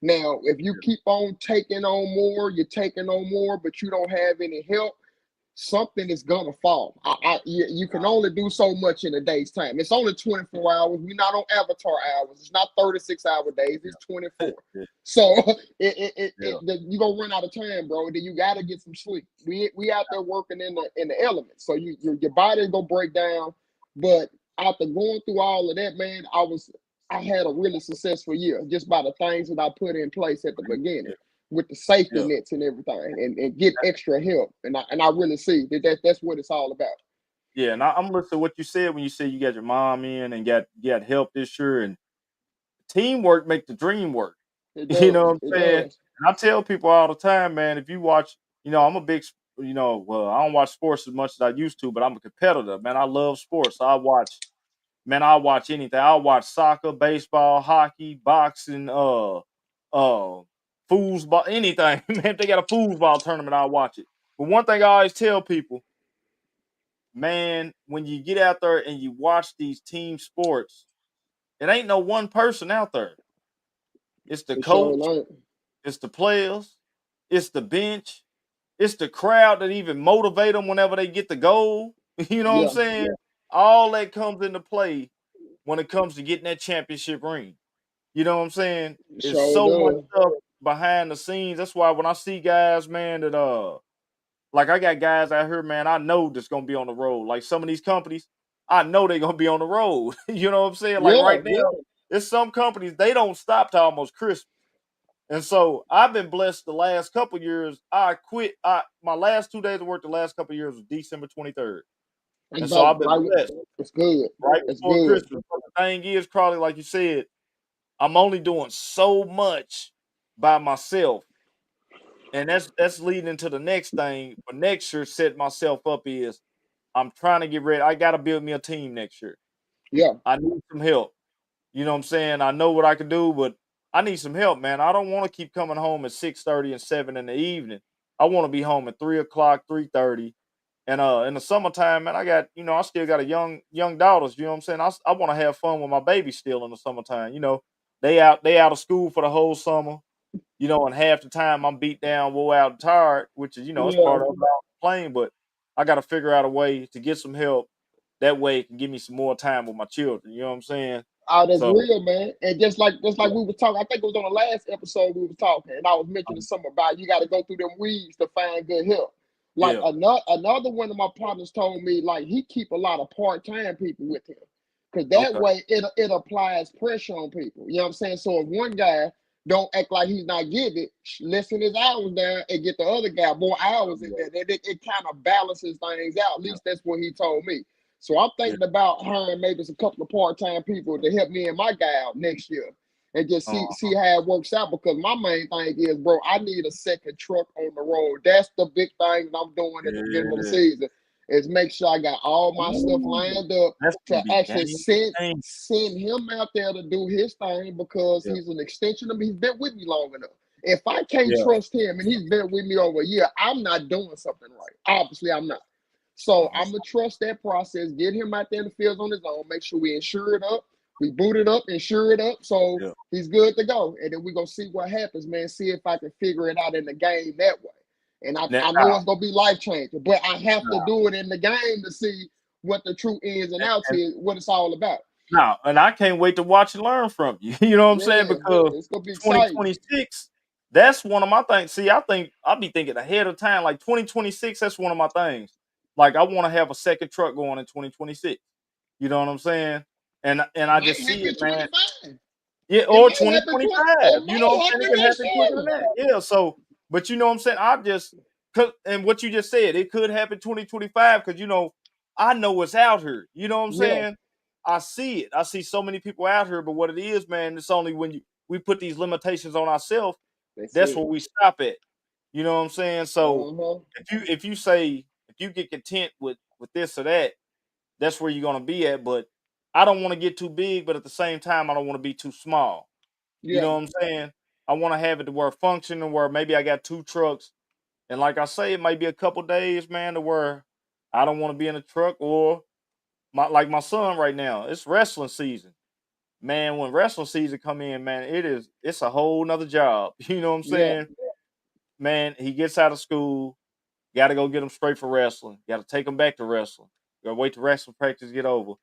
Now, if you Yeah. keep on taking on more, you're taking on more, but you don't have any help, something is gonna fall. You can only do so much in a day's time. It's only 24 hours. We're not on Avatar hours. It's not 36-hour days. It's 24. Yeah. So Yeah. you gonna run out of time, bro. Then you gotta get some sleep. We out there working in the elements, so your body gonna break down. But after going through all of that, man, I had a really successful year just by the things that I put in place at the beginning Yeah. with the safety Yeah. nets and everything, and get extra help. And I really see that's what it's all about. Yeah, and I'm listening to what you said when you said you got your mom in and got help this year, and teamwork make the dream work. It You know does. what I'm It saying? does. And I tell people all the time, man, if you watch, I'm a big, well, I don't watch sports as much as I used to, but I'm a competitor, man. I love sports. I watch anything. I'll watch soccer, baseball, hockey, boxing, foosball, anything. Man, if they got a foosball tournament, I'll watch it. But one thing I always tell people, man, when you get out there and you watch these team sports, it ain't no one person out there. It's the It sure coach, ain't. it's the players, it's the bench, it's the crowd that even motivate them whenever they get the goal. You know what I'm Yeah, saying? All that comes into play when it comes to getting that championship ring. You know what I'm saying? it It's sure so much does. stuff behind the scenes. That's why when I see guys, man, that like I got guys out here, man, I know that's gonna be on the road. Like some of these companies, I know they're gonna be on the road. You know what I'm saying? Like Yeah, right now, it's some companies they don't stop to almost Christmas. And so I've been blessed the last couple years. I quit. My last 2 days of work the last couple years was December 23rd. it's And so about I've been right. blessed It's good. right It's before good. Christmas. But the thing is, Crawley, like you said, I'm only doing so much by myself. And that's leading into the next thing. For next year, set myself up is I'm trying to get ready. I gotta build me a team next year. Yeah, I need some help. You know what I'm saying? I know what I can do, but I need some help, man. I don't want to keep coming home at 6:30 and 7 in the evening. I want to be home at 3 o'clock, 3:30. And in the summertime, man, I still got a young daughters. You know what I'm saying? I want to have fun with my baby still in the summertime. They out of school for the whole summer. And half the time I'm beat down, wore out, and tired, which is it's yeah. part of playing. But I got to figure out a way to get some help. That way, it can give me some more time with my children. You know what I'm saying? Oh, that's So real, man. And just like we were talking, I think it was on the last episode we were talking, and I was mentioning um, something about you got to go through them weeds to find good help. Like yeah. another one of my partners told me, like he keep a lot of part time people with him, because that Okay. way it applies pressure on people. You know what I'm saying? So if one guy don't act like he's not getting it, lessen his hours down and get the other guy more hours in Yeah. there. It kind of balances things out. At Yeah. least that's what he told me. So I'm Yeah. thinking about hiring maybe a couple of part-time people to help me and my guy out next year and just see Uh-huh. how it works out. Because my main thing is, bro, I need a second truck on the road. That's the big thing that I'm doing at the beginning of the Yeah. season is make sure I got all my stuff Ooh, lined up that's gonna to be actually game send changing. send him out there to do his thing because Yeah. he's an extension of me. He's been with me long enough. If I can't Yeah. trust him and he's been with me over a year, I'm not doing something right. Obviously, I'm not. So Uh-huh. I'm gonna trust that process, get him out there in the fields on his own, make sure we insure it up, we boot it up, insure it up, so Yeah. he's good to go. And then we're gonna see what happens, man. See if I can figure it out in the game that way. And I, Now, I know now, it's gonna be life changing, but I have to now, do it in the game to see what the true ins and and, outs and is, what it's all about. now, and I can't wait to watch and learn from you. You know what I'm saying? Yeah, Because it's gonna be exciting. 2026, that's one of my things. See, I think I'll be thinking ahead of time. Like 2026, that's one of my things. Like I want to have a second truck going in 2026. You know what I'm saying? And I Might just see happen it, man. 25. Yeah, It or might happen 2025. it You know what might I'm saying? happen It could next happen quicker than year. that. Yeah. So, but you know what I'm saying? And what you just said, it could happen 2025 because I know what's out here. You know what I'm Yeah, saying? I see it. I see so many people out here, but what it is, man, it's only when we put these limitations on ourselves, that's that's it. where we stop at. You know what I'm saying? So Uh-huh. if you get content with this or that, that's where you're gonna be at. But I don't want to get too big, but at the same time, I don't want to be too small. You Yeah. know what I'm saying? I want to have it to where functioning, where maybe I got two trucks, and like I say, it might be a couple days, man, to where I don't want to be in a truck or my son right now. It's wrestling season, man. When wrestling season come in, man, it's a whole nother job. You know what I'm Yeah. saying? Man, he gets out of school, Got to go get them straight for wrestling. Got to take them back to wrestling. Got to wait till wrestling practice get over.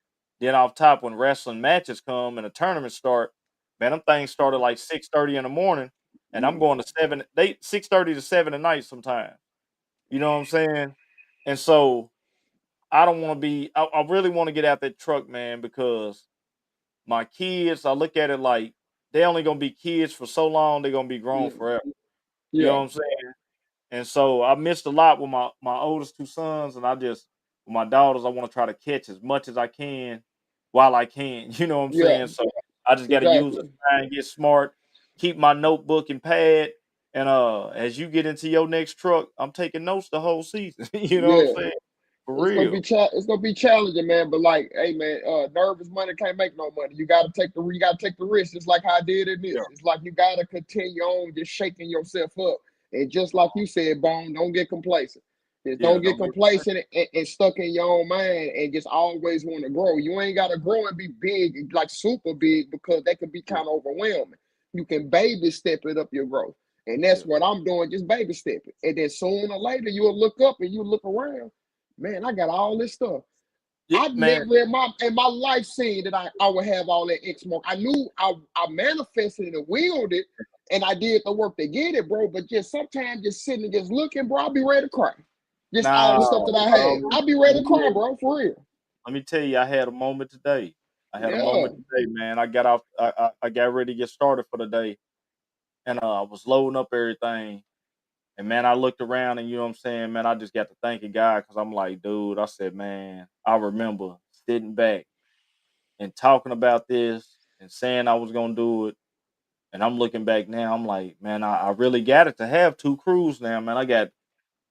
Then off top, when wrestling matches come and the tournaments start, man, them things start at like 6:30 in the morning, and I'm going to 6:30 to 7 at night sometimes. You know what I'm saying? And so I don't want to be. I really want to get out that truck, man, because my kids. I look at it like they only gonna be kids for so long. They're gonna be grown Yeah, forever. You know yeah, what I'm saying? And so I missed a lot with my oldest two sons, and I just with my daughters, I want to try to catch as much as I can while I can. You know what I'm yeah, saying? So I just got to use this exactly. time, get smart, keep my notebook and pad, and as you get into your next truck, I'm taking notes the whole season. You know what I'm Yeah. saying? For It's gonna be real. it's gonna be challenging, man. But like, hey, man, nervous money can't make no money. You gotta take the risk. Just like how I did in Yeah. this. It's like you gotta continue on just shaking yourself up. And just like you said, Bone, don't get complacent. Just Yeah. don't get Don't get complacent and stuck in your own mind and just always want to grow. You ain't gotta grow and be big, like super big, because that could be yeah. kind of overwhelming. You can baby step it up your growth. And that's Yeah. what I'm doing, just baby step it. And then sooner or later you'll look up and you look around, man, I got all this stuff. Yeah, I man. never in my life seen that I would have all that X mark. I knew I manifested and willed it, and I did the work to get it, bro. But just sometimes just sitting and just looking, bro, I'll be ready to cry. Just all Nah, the stuff that I bro. have. I'll be ready to cry, bro, for real. Let me tell you, I had a moment today. I had a Yeah, moment today, man. I got off. I got ready to get started for the day, and I was loading up everything. And man, I looked around, and you know what I'm saying, man. I just got to thanking God because I'm like, dude. I said, man, I remember sitting back and talking about this and saying I was gonna do it. And I'm looking back now. I'm like, man, I really got it to have two crews now, man. I got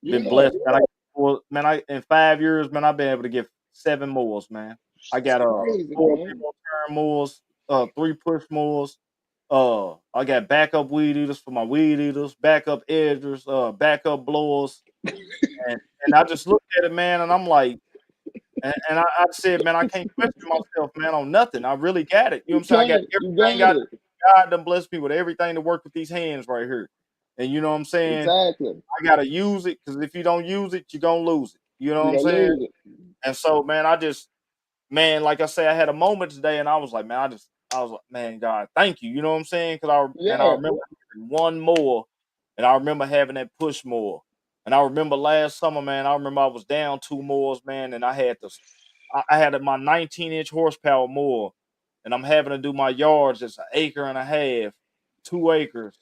been yeah, blessed, man. Man, I in 5 years, man, I've been able to get 7 mowers, man. I it's got crazy, 4 man. zero turn mowers, 3 push mowers. I got backup weed eaters for my weed eaters, backup edgers, backup blowers, and I just looked at it, man, and I'm like, and I said, man, I can't question myself, man, on nothing. I really got it. You know what You I'm saying? I got can't. You everything. got it. God done blessed me with everything to work with these hands right here, and you know what I'm saying? Exactly. I gotta use it because if you don't use it, you're gonna lose it. You know what You I'm gonna saying? lose it. And so, man, man, like I say, I had a moment today, and I was like, man, I was like, man, God, thank you. You know what I'm saying? I Yeah, remember having one more, and I remember having that push more, and I remember last summer, man, I remember I was down two mores, man, and I had my 19-inch horsepower mower, and I'm having to do my yards. It's an acre and a half, 2 acres,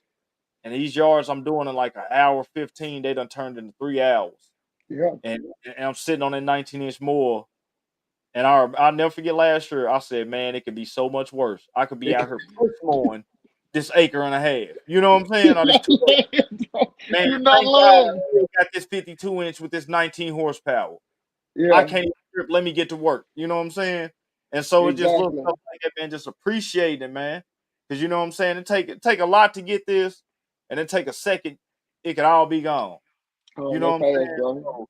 and these yards I'm doing in like an hour 15. They done turned into 3 hours, yeah. and I'm sitting on that 19-inch mower. And I'll never forget last year. I said, man, it could be so much worse. I could be It out here push mowing this acre and a half. You know what I'm saying? Or this not 2 acres. lying, bro. Man, You're not thank God lying. I still got this 52 inch with this 19 horsepower. I Yeah, can't even trip. Let me get to work. You know what I'm saying? And so it just looks exactly. stuff like that, man. Just appreciate it, man. Because you know what I'm saying. It take a lot to get this, and then take a second. It could all be gone. You know They what I'm pass, saying? bro. So,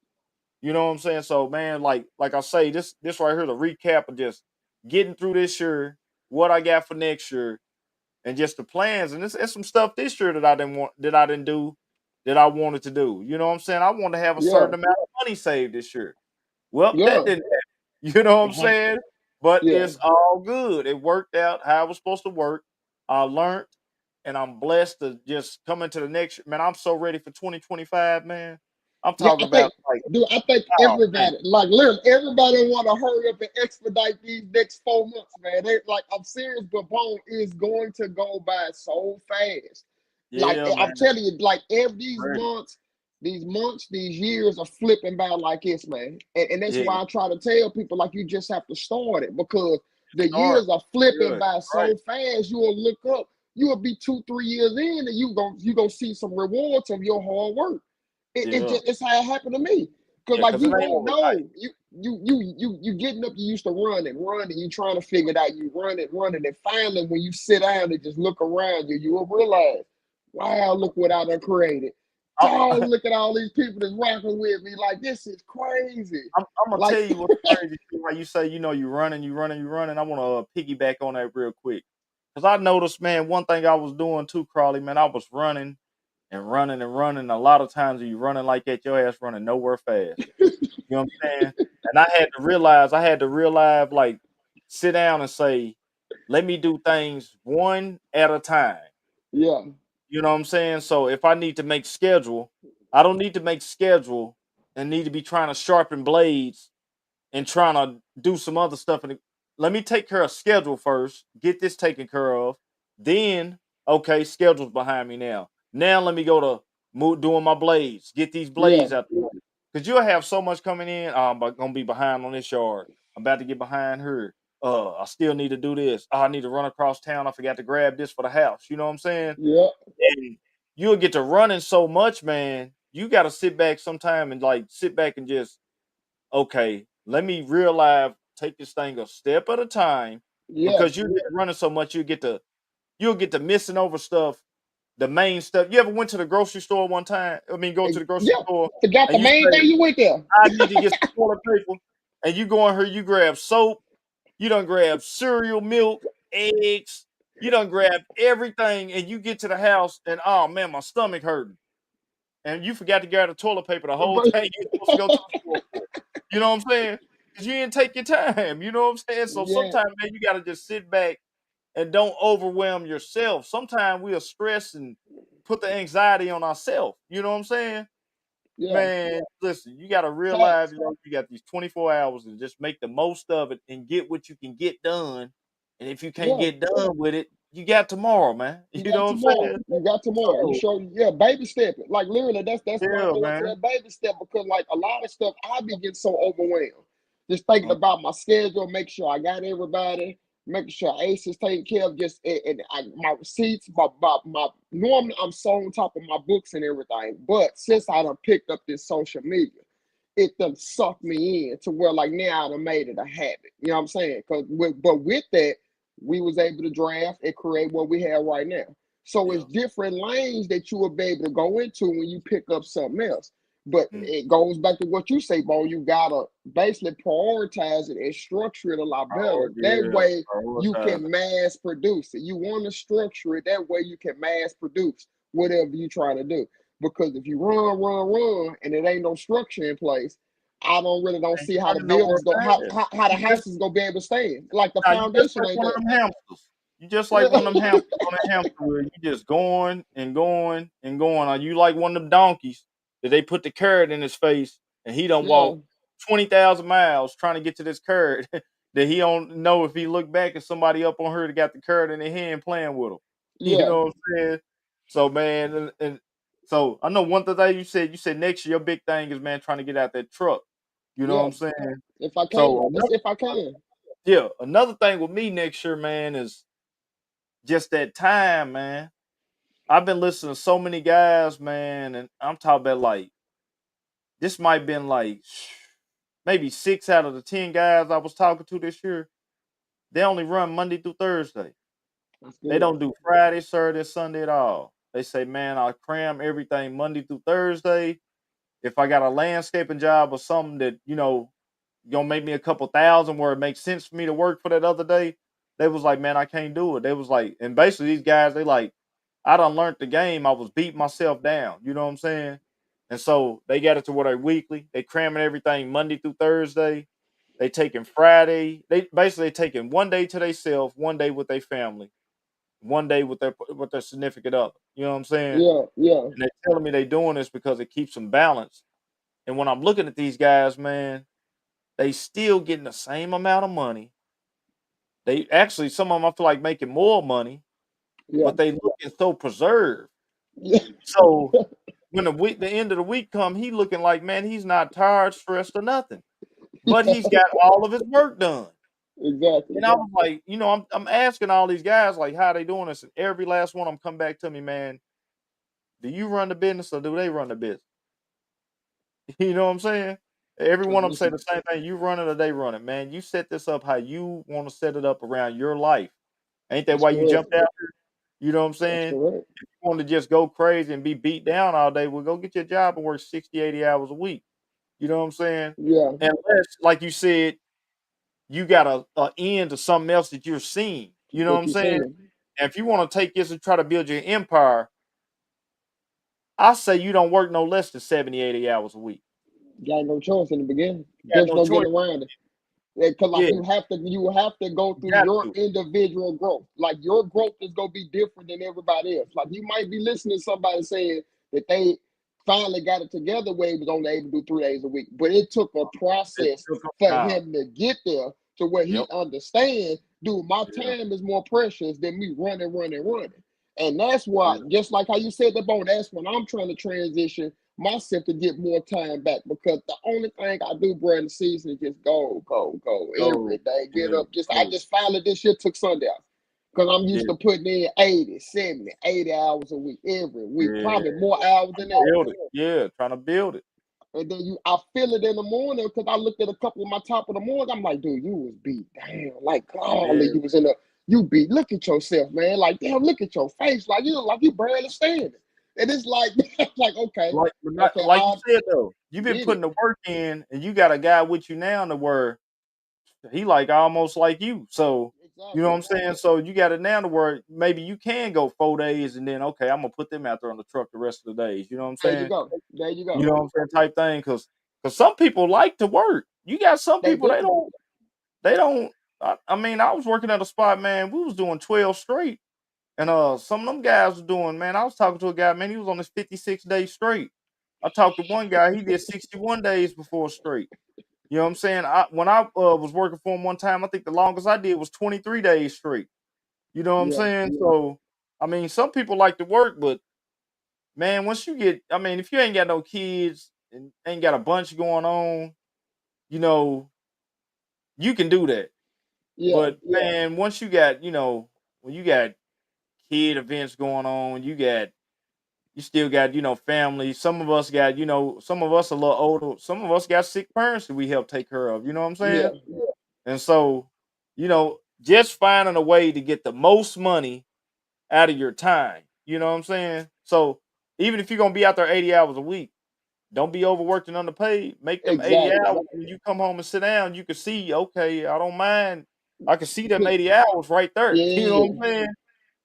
you know what I'm saying? So, man, like I say, this right here is a recap of just getting through this year, what I got for next year, and just the plans. And it's some stuff this year that I didn't do that I wanted to do. You know what I'm saying? I wanted to have a Yeah, certain amount of money saved this year. Well, that yeah, didn't happen. You know what I'm saying? But yeah, it's all good. It worked out how it was supposed to work. I learned, and I'm blessed to just come into the next year. Man, I'm so ready for 2025, man. I'm yeah. talking about like, I think oh man, everybody, like literally, everybody want to hurry up and expedite these next 4 months, man. They like, I'm serious, but Bone is going to go by so fast. Like yeah, man, I'm telling you, like every ready. these years are flipping by like it's, man. And that's Yeah, why I try to tell people like you just have to start it because the start. years are flipping Good. by Right. so fast. You will look up, you will be 2, 3 years in, and you gonna see some rewards of your hard work. It Yeah. just it's how it happened to me. Cause Yeah, like because it you ain't won't overnight. know. You getting up, you used to run and you trying to figure it out. You running, and finally when you sit down and just look around you, you will realize, wow, look what I done created. I, Dog, look at all these people that's rocking with me. Like this is crazy. I'm gonna Like, tell you what's crazy too. How you say, you running, you running. I want to piggyback on that real quick because I noticed, man, one thing I was doing too, Crawley, man, I was running and running. A lot of times, when you running like that, your ass running nowhere fast. You know what I'm saying? And I had to realize, like, sit down and say, let me do things one at a time. Yeah, You know what I'm saying? So if I need to make schedule, I don't need to make schedule and need to be trying to sharpen blades and trying to do some other stuff. And let me take care of schedule first, get this taken care of. Then, okay, schedule's behind me now. Now let me go to doing my blades, get these yeah, blades out there. Because you'll have so much coming in. Oh, I'm gonna be behind on this yard. I'm about to get behind her. I still need to do this. Oh, I need to run across town. I forgot to grab this for the house. You know what I'm saying? yeah, And you'll get to running so much, man. You got to sit back sometime and like sit back and just okay, let me realize take this thing a step at a time yeah. because you're just running so much you'll get to missing over stuff, the main stuff. You ever went to the grocery store one time? I mean, go to the grocery Yeah. store Forgot and the you main say, thing you went there. I need to get some toilet paper, and you go in here, you grab soap, you done grab cereal, milk, eggs, you done grab everything, and you get to the house, and oh man, my stomach hurting. And you forgot to grab the toilet paper, the whole thing you're supposed to go to the store for. You know what I'm saying? Because you didn't take your time. You know what I'm saying? So Yeah, sometimes, man, you got to just sit back and don't overwhelm yourself. Sometimes we are stressed and put the anxiety on ourselves. You know what I'm saying? yeah. Man, listen, you got to realize Facts. you got these 24 hours and just make the most of it and get what you can get done. And if you can't Yeah. get done with it, you got tomorrow, man. You You know got what I'm tomorrow. saying? You got tomorrow. You So, show, yeah, baby step it. Like literally, that's why I'm yeah, going to man. that baby step because like a lot of stuff I be getting so overwhelmed. Just thinking about my schedule, make sure I got everybody, making sure Ace is taken care of, just my receipts, my normally I'm so on top of my books and everything. But since I done picked up this social media, it done sucked me in to where like now I done made it a habit. You know what I'm saying? But with that, we was able to draft and create what we have right now. So it's Yeah. different lanes that you will be able to go into when you pick up something else. But Mm. it goes back to what you say, Bo. You gotta basically prioritize it and structure it a lot Oh, better. That yeah. way you Prioritize. can mass produce it. You want to structure it that way you can mass produce whatever you try to do. Because if you run, and it ain't no structure in place, I don't And see you how the running nowhere buildings go, fast. how the You just house is gonna be able to stand. Like the Nah, you just foundation like ain't one of there. them hamsters. You just like Yeah, one of them hamsters on that hamster wheel. You just going and going and going. Or you like one of them donkeys that they put the carrot in his face and he don't yeah, walk 20,000 miles trying to get to this carrot that he don't know if he look back at somebody up on her that got the carrot in their hand playing with him. You yeah, know what I'm saying? So man, and so I know one thing you said next year your big thing is man trying to get out that truck. You know what yeah. I'm saying? If I can, So that's if I can. yeah, another thing with me next year, man, is just that time, man. I've been listening to so many guys, man, and I'm talking about like this might been like maybe 6 out of the 10 guys I was talking to this year. They only run Monday through Thursday. That's They good. don't do Friday, Saturday, Sunday at all. They say, man, I cram everything Monday through Thursday. If I got a landscaping job or something that, gonna make me a couple thousand where it makes sense for me to work for that other day, they was like, man, I can't do it. They was like, and basically these guys, they like, I done learned the game. I was beating myself down. You know what I'm saying? And so they got it to where they weekly. They cramming everything Monday through Thursday. They taking Friday. They basically taking one day to themselves, one day with their family, one day with their significant other. You know what I'm saying? Yeah, yeah, And they telling me they doing this because it keeps them balanced. And when I'm looking at these guys, man, they still getting the same amount of money. They actually some of them I feel like making more money, yeah, but they looking so preserved. yeah. So when the end of the week come, he looking like man, he's not tired, stressed, or nothing. But he's got all of his work done. Exactly. And I was like, I'm asking all these guys like how they doing this, and every last one of them come back to me, man. Do you run the business or do they run the business? You know what I'm saying? Every Cause one of them say listen, the same thing. You run it or they run it, man. You set this up how you want to set it up around your life. Ain't that that's why you correct. jumped out here? You know what I'm That's saying? correct. If you want to just go crazy and be beat down all day, well, go get your job and work 60, 80 hours a week. You know what I'm saying? Yeah, Unless, like you said, you got a end to something else that you're seeing. You know what that I'm you saying? saying. And if you want to take this and try to build your empire, I say you don't work no less than 70, 80 hours a week. You got no choice in the beginning. You got There's no no choice. getting around it. Because like Yeah, you have to go you through got your to. individual growth. Like your growth is gonna be different than everybody else. Like you might be listening to somebody saying that they finally got it together where he was only able to do 3 days a week. But it took a It process took 'em for time. him to get there to where he Yep. understand, dude, my Yeah. time is more precious than me running, running, running. And that's why, Yeah. just like how you said that, bone, that's when I'm trying to transition myself to get more time back because the only thing I do, bro, in the season is just go, go, go every Go. day. Get Yeah. up. I Go. just finally this year took Sunday off because I'm used Yeah. to putting in 80, 70, 80 hours a week every week, Yeah. probably more hours than that. Build it. Yeah. Trying to build it. And then I feel it in the morning because I looked at a couple of my top of the morning. I'm like, dude, you was beat down. Like, golly, Yeah. you was in a you beat. Look at yourself, man. Like, damn, look at your face. Like you barely standing. And it's like, like, okay, Like, but not okay, like you I said though. You've been get it. putting the work in, and you got a guy with you now to where he like almost like you. So you know what Exactly. I'm saying. So you got it now to where maybe you can go 4 days, and then okay, I'm gonna put them out there on the truck the rest of the days. You know what I'm There you saying? go. There you You go. know what I'm saying? Type thing, because some people like to work. You got some They people do. they don't. I mean, I was working at a spot, man. We was doing 12 straight. And some of them guys were doing, man. I was talking to a guy, man. He was on his 56 days straight. I talked to one guy, he did 61 days before straight. You know what I'm saying? When I was working for him one time, I think the longest I did was 23 days straight. You know what I'm Yeah. saying? So, I mean, some people like to work, but man, once you get, I mean, if you ain't got no kids and ain't got a bunch going on, you know, you can do that. Yeah. But man, once you got, when you got kid events going on, you still got, family. Some of us got, some of us a little older. Some of us got sick parents that we help take care of. You know what I'm saying? Yeah. And so, just finding a way to get the most money out of your time. You know what I'm saying? So even if you're gonna be out there 80 hours a week, don't be overworked and underpaid. Make them 80 Exactly. hours. When you come home and sit down, you can see, okay, I don't mind. I can see them 80 hours right there. You know what Yeah. I'm saying?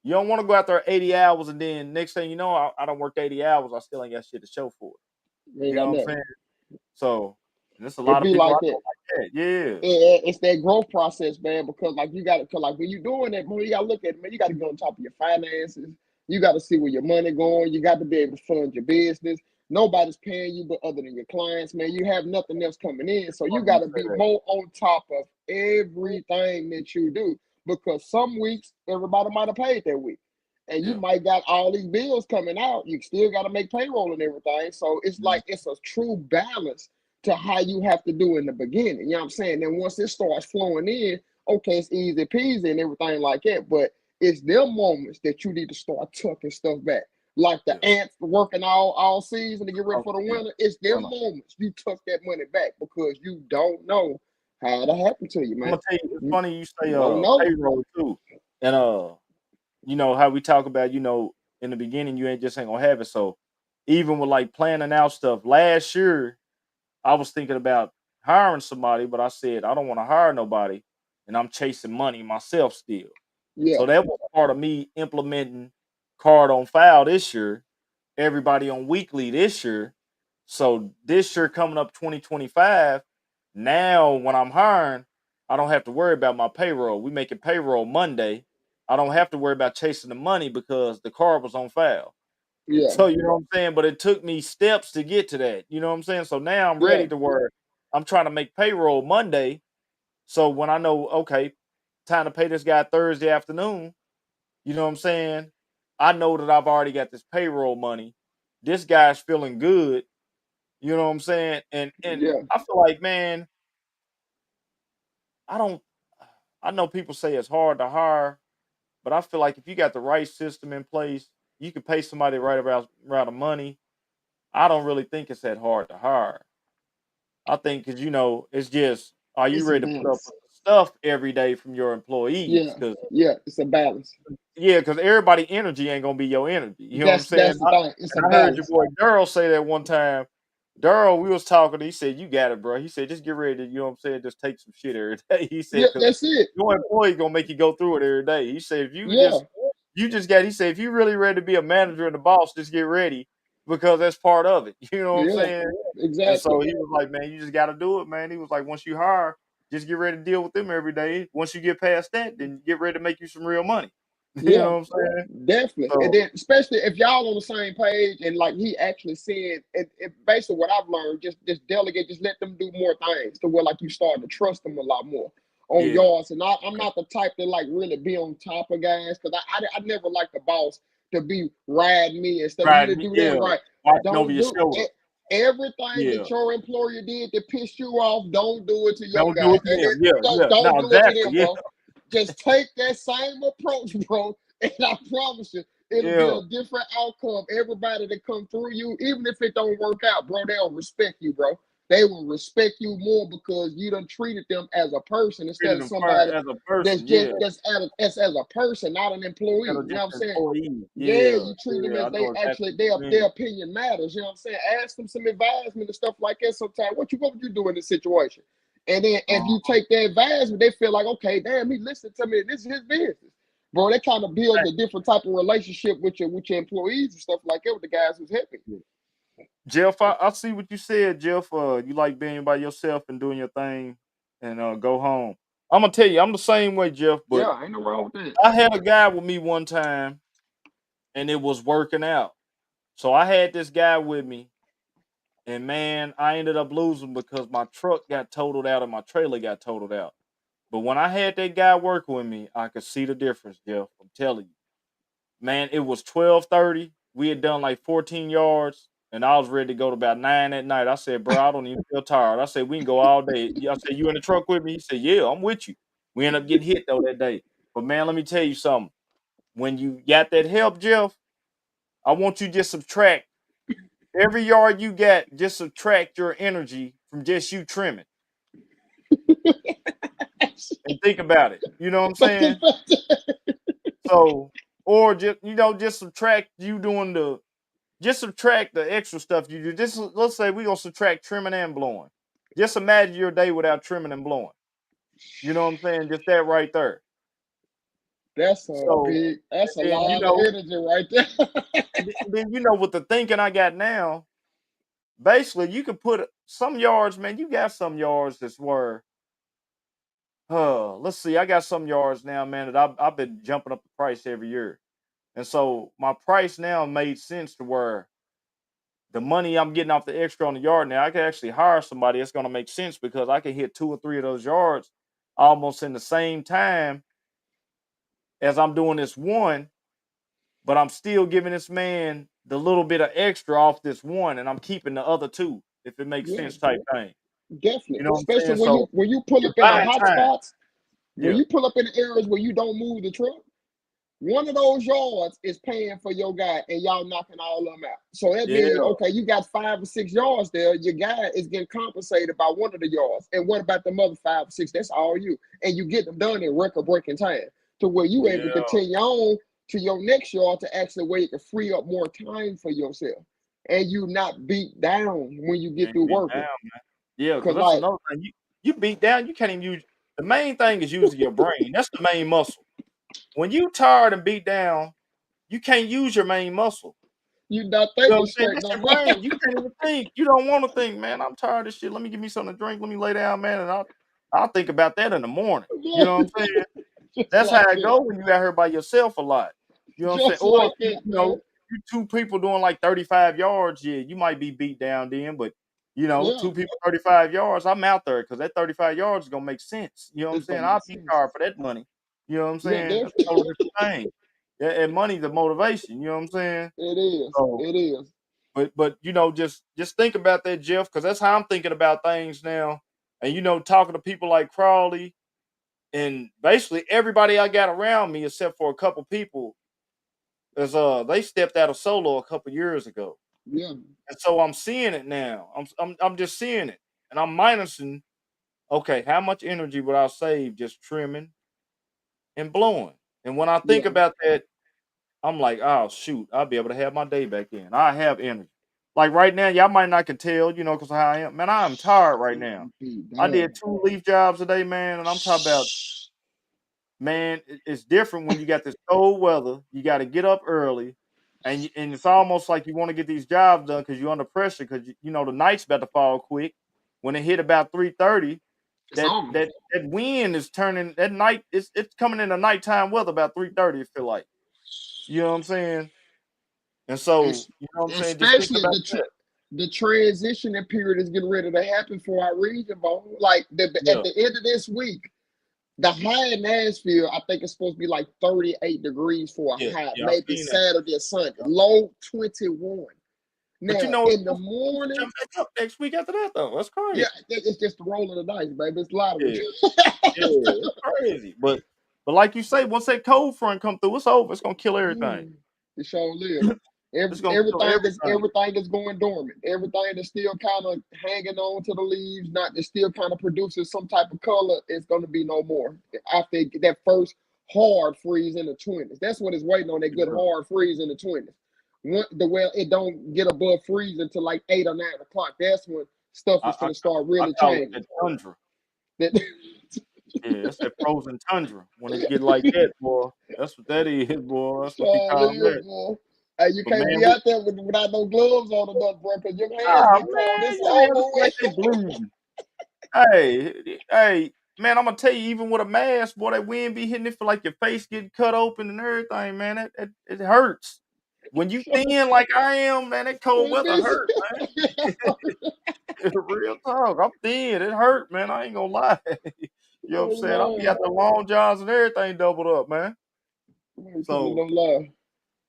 You don't want to go out there 80 hours and then next thing you know, I don't work 80 hours. I still ain't got shit to show for it. Ain't You know got what I'm nothing. saying? So there's a It lot of be people I like know that. like that. Yeah. It's that growth process, man. Because like you got to, cause like when you're doing that, man, you got to look at it, man. You got to go on top of your finances. You got to see where your money going. You got to be able to fund your business. Nobody's paying you but other than your clients, man. You have nothing else coming in, so you Funny you got to say be that. more on top of everything that you do. Because some weeks everybody might have paid that week, and you Yeah. might got all these bills coming out. You still got to make payroll and everything. So it's Mhm. like it's a true balance to how you have to do in the beginning. You know what I'm saying? Then once it starts flowing in, okay, it's easy peasy and everything like that. But it's them moments that you need to start tucking stuff back. Like the Yeah. ants working all season to get ready Oh, for the yeah. winter. It's them I'm moments you tuck that money back because you don't know how it happen to you, man. gonna tell you, it's You, funny you say you don't know. payroll too. And how we talk about, in the beginning you ain't gonna have it. So even with like planning out stuff, last year I was thinking about hiring somebody, but I said I don't want to hire nobody, and I'm chasing money myself still. Yeah, So that was part of me implementing card on file this year, everybody on weekly this year. So this year coming up 2025, now when I'm hiring, I don't have to worry about my payroll. We make it payroll Monday. I don't have to worry about chasing the money because the card was on file. yeah, So you know what I'm saying? But it took me steps to get to that. You know what I'm saying? So now I'm yeah, ready to where I'm trying to make payroll Monday. So when I know, okay, time to pay this guy Thursday afternoon, you know what I'm saying? I know that I've already got this payroll money. This guy's feeling good. You know what I'm saying? And yeah. I feel like, man, I don't I know people say it's hard to hire, but I feel like if you got the right system in place, you can pay somebody right around the money. I don't really think it's that hard to hire. I think because it's just, are you It's a ready to put up balance. with the stuff every day from your employees? Yeah, Because yeah. It's a balance. yeah, because everybody energy ain't gonna be your energy. You know what I'm saying? That's the thing. It's a And I heard your balance. boy Daryl say that one time. Daryl, we was talking. He said, "You got it, bro." He said, "Just get ready to, you know what I'm saying, just take some shit every day." He said, Yeah, "Because that's it. your employee gonna make you go through it every day." He said, "If you Yeah, just, you just got," he said, "if you really ready to be a manager and a boss, just get ready." because that's part of it. You know what I'm Yeah, saying? And so exactly. he was like, "Man, you just got to do it, man." He was like, "Once you hire, just get ready to deal with them every day. Once you get past that, then get ready to make you some real money." You Yeah, know what I'm saying? definitely. And So then, especially if y'all on the same page, and like he actually said, basically what I've learned, just delegate, just let them do more things to where like you start to trust them a lot more on yeah, yours. And I'm not the type to like really be on top of guys because I never like the boss to be riding me and stuff. You right. need to do Yeah, that right. watching over Don't your do shoulder. it. Everything Yeah, that your employer did that pissed you off, don't do it to your don't do guy. it to And them. then Yeah, yeah. don't No, do it to exactly. them, Yeah, bro. Just take that same approach, bro, and I promise you, it'll be yeah. a different outcome. Everybody that come through you, even if it don't work out, bro, they'll respect you, bro. They will respect you more because you done treated them as a person instead Treating of them somebody as a that's person. just Yeah, as a person, not an instead employee. of You know just what I'm an saying? employee. Yeah, Yeah, you treat them yeah. as I they know exactly actually what you their mean. opinion matters. You know what I'm saying? Ask them some advisement and stuff like that sometimes. What would you do in this situation? And then if you Uh-huh. take their advisement, they feel like, okay, damn, he listened to me. This is his business. Bro, that kind of builds a different type of relationship with your employees and stuff like that with the guys who's helping. Yeah. Jeff, I see what you said, Jeff. You like being by yourself and doing your thing and go home. I'm gonna tell you, I'm the same way, Jeff, but Yeah, ain't no wrong with that. I had a guy with me one time and it was working out. So I had this guy with me, and man, I ended up losing because my truck got totaled out and my trailer got totaled out. But when I had that guy working with me, I could see the difference, Jeff. I'm telling you. Man, it was 12:30. We had done like 14 yards, and I was ready to go to about 9 at night. I said, "Bro, I don't even feel tired." I said, "We can go all day." I said, "You in the truck with me?" He said, "Yeah, I'm with you." We ended up getting hit though that day. But man, let me tell you something. When you got that help, Jeff, I want you to just subtract every yard you got, just subtract your energy from just you trimming and think about it. You know what I'm saying? So, or just just subtract you doing the just subtract the extra stuff you do. Just let's say we gonna subtract trimming and blowing. Just imagine your day without trimming and blowing. You know what I'm saying? Just that right there. So, That's a and then lot of energy right there. then with the thinking I got now, basically you can put some yards, man. You got some yards that's where, let's see, I got some yards now, man, that I've been jumping up the price every year, and so my price now made sense to where the money I'm getting off the extra on the yard now, I can actually hire somebody. It's going to make sense because I can hit 2 or 3 of those yards almost in the same time as I'm doing this one, but I'm still giving this man the little bit of extra off this one, and I'm keeping the other two, if it makes Yeah, sense, type thing. You definitely. know what I'm Especially saying? So when you pull you're up in the buying hot time. spots, when Yeah. you pull up in the areas where you don't move the truck, one of those yards is paying for your guy and y'all knocking all of them out. So that means, Yeah. okay, you got 5 or 6 yards there. Your guy is getting compensated by one of the yards. And what about the other 5 or 6? That's all you. And you get them done in record breaking time to where you able to Yeah. continue on to your next yard to actually where you can free up more time for yourself. And you not beat down when you You get ain't through beat working. down. Yeah, because Cause that's like, another thing. You beat down, you can't even use the main thing is using your brain. That's the main muscle. When you tired and beat down, you can't use your main muscle. you not You know thinking what I'm saying? straight That's no your more. brain. You can't even think. You don't want to think, man. I'm tired of this shit. Let me give me something to drink. Let me lay down, man, and I'll think about that in the morning. You know what I'm saying? Just That's how like it that. go when you out here by yourself a lot. You know what I'm saying? Just Or like that, man. you two people doing like 35 yards, yeah, you might be beat down then, but Yeah, two people 35 yards, I'm out there because that 35 yards is gonna make sense. You know what I'm it's saying? gonna I'll make be sense. tired for that money. You know what I'm Yeah, saying? That's a definitely. totally different thing. Yeah, and money's the motivation, you know what I'm saying? It is. So It is. but just think about that, Jeff, because that's how I'm thinking about things now. And talking to people like Crawley and basically everybody I got around me, except for a couple people, is they stepped out of solo a couple years ago, Yeah, and so I'm seeing it now. I'm just seeing it, and I'm minusing. Okay, how much energy would I save just trimming and blowing? And when I think yeah, about that, I'm like, oh shoot, I'll be able to have my day back in. I have energy. Like right now, y'all might not can tell, because how I am. Man, I am tired right now. beat I did down. 2 leaf jobs today, man, and I'm talking about, man, it's different when you got this cold weather. You got to get up early. and it's almost like you want to get these jobs done because you're under pressure because you know the night's about to fall quick. When it hit about 3:30, It's that on. that that wind is turning. That night it's coming in the nighttime weather about 3:30. It feel like, you know what I'm saying. And so Es- you know what I'm saying. Just think Especially about that. the transitioning period is getting ready to happen for our region, bro. Like at Yeah, the end of this week, the high in Nashville, I think it's supposed to be like 38 degrees for a yeah, high, yeah. I maybe seen that. Saturday or Sunday. Low 21. But you Now know, it's in the supposed to morning, jump back up next week after that though. That's yeah, crazy. it's just the roll of the dice, baby. It's lottery. Yeah, yeah, it's crazy. But like you say, once that cold front come through, it's over. It's gonna kill everything. It sure live. It's gonna kill everything. Everything is going dormant. Everything is still kind of hanging on to the leaves, not is still kind of producing some type of color. It's going to be no more after that first hard freeze in the 20s. That's what it's waiting on, that good Yeah. hard freeze in the 20s. Well, it don't get above freeze until like 8 or 9 o'clock. That's when stuff I, is I going to start I really call it changing. the tundra. That Yeah, it's that frozen tundra. When it get like that, boy, that's what that is, boy. That's what you sure call live, that. boy. Hey, you But can't man, be out there without no gloves on or nothing, bro, because your hands oh get cold. man, It's your hands over feel like with. they bleeding. Hey, man, I'm gonna tell you, even with a mask, boy, that wind be hitting it for like your face getting cut open and everything, man. It hurts. When you thin like I am, man, that cold It weather is. hurt, man. Real talk. I'm thin. It hurt, man. I ain't gonna lie. You know what I'm Oh, saying? I be man. at the long johns and everything doubled up, man. I ain't telling So, no lie.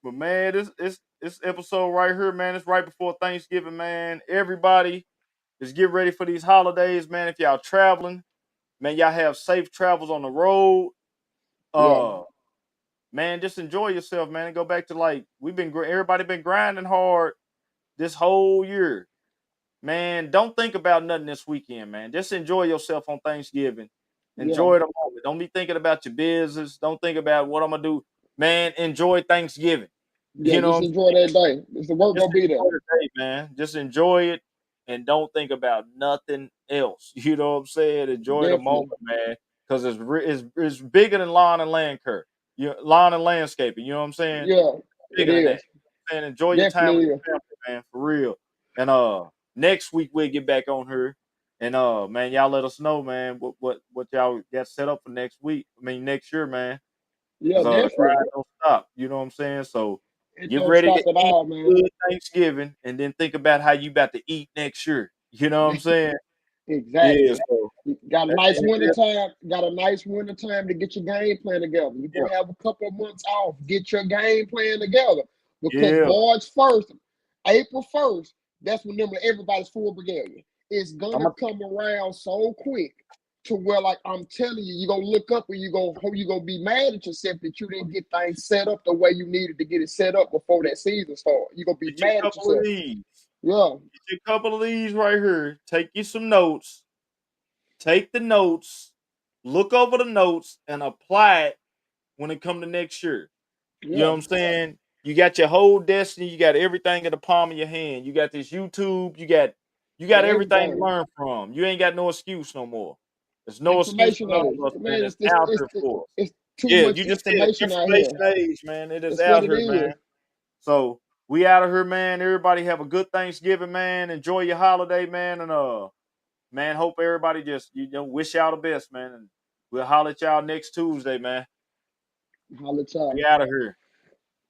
but man, this episode right here, man, it's right before Thanksgiving, man. Everybody is get ready for these holidays, man. If y'all traveling, man, y'all have safe travels on the road. Yeah. Uh, man, just enjoy yourself, man. And go back to like everybody been grinding hard this whole year. Man, don't think about nothing this weekend, man. Just enjoy yourself on Thanksgiving. Yeah. Enjoy the moment. Don't be thinking about your business. Don't think about what I'm gonna do. Man, enjoy Thanksgiving. Yeah. You know what Just I'm enjoy saying? that day. It's the work Just gonna be there. enjoy the day, man. Just enjoy it and don't think about nothing else. You know what I'm saying? Enjoy the moment, Definitely. man. Because it's bigger than lawn and land care. Lawn and landscaping. You know what I'm saying? Yeah. It Bigger than that. is. And enjoy your time with Definitely is. your family, man, for real. And next week we'll get back on here. And man, y'all let us know, man, what y'all got set up for next week. I mean next year, man. Yeah. Cause the Definitely. grind don't stop. You know what I'm saying? So It get don't ready stop to at eat all, man. good Thanksgiving and then think about how you about to eat next year. You know what I'm saying? Yeah, Exactly. so Got a that's the nice end winter of it. time. Got a nice winter time to get your game plan together. You're Yeah, gonna have a couple of months off. Get your game plan together. Because yeah. March 1st, April 1st, that's when everybody's full regalia. It's I'm gonna a, come around so quick to where, like I'm telling you, you're gonna look up and you're gonna be mad at yourself that you didn't get things set up the way you needed to get it set up before that season started. You're gonna be get you a mad at couple of yourself. these. Yeah. Get you a couple of these right here. Take you some notes. Take the notes. Look over the notes and apply it when it come to next year. You know Yeah. what I'm saying? You got your whole destiny. You got everything in the palm of your hand. You got this YouTube. You got everything to Everything. learn from. You ain't got no excuse no more. There's no excuse for Information none age. of us, man. Man, It's out here for us. it's too Yeah, much you just said information out information here. age, man. It is That's what out it here, man. is. So we out of here, man. Everybody have a good Thanksgiving, man. Enjoy your holiday, man. And man, hope everybody just wish y'all the best, man. And we'll holler at y'all next Tuesday, man. Holla, y'all. We out of here.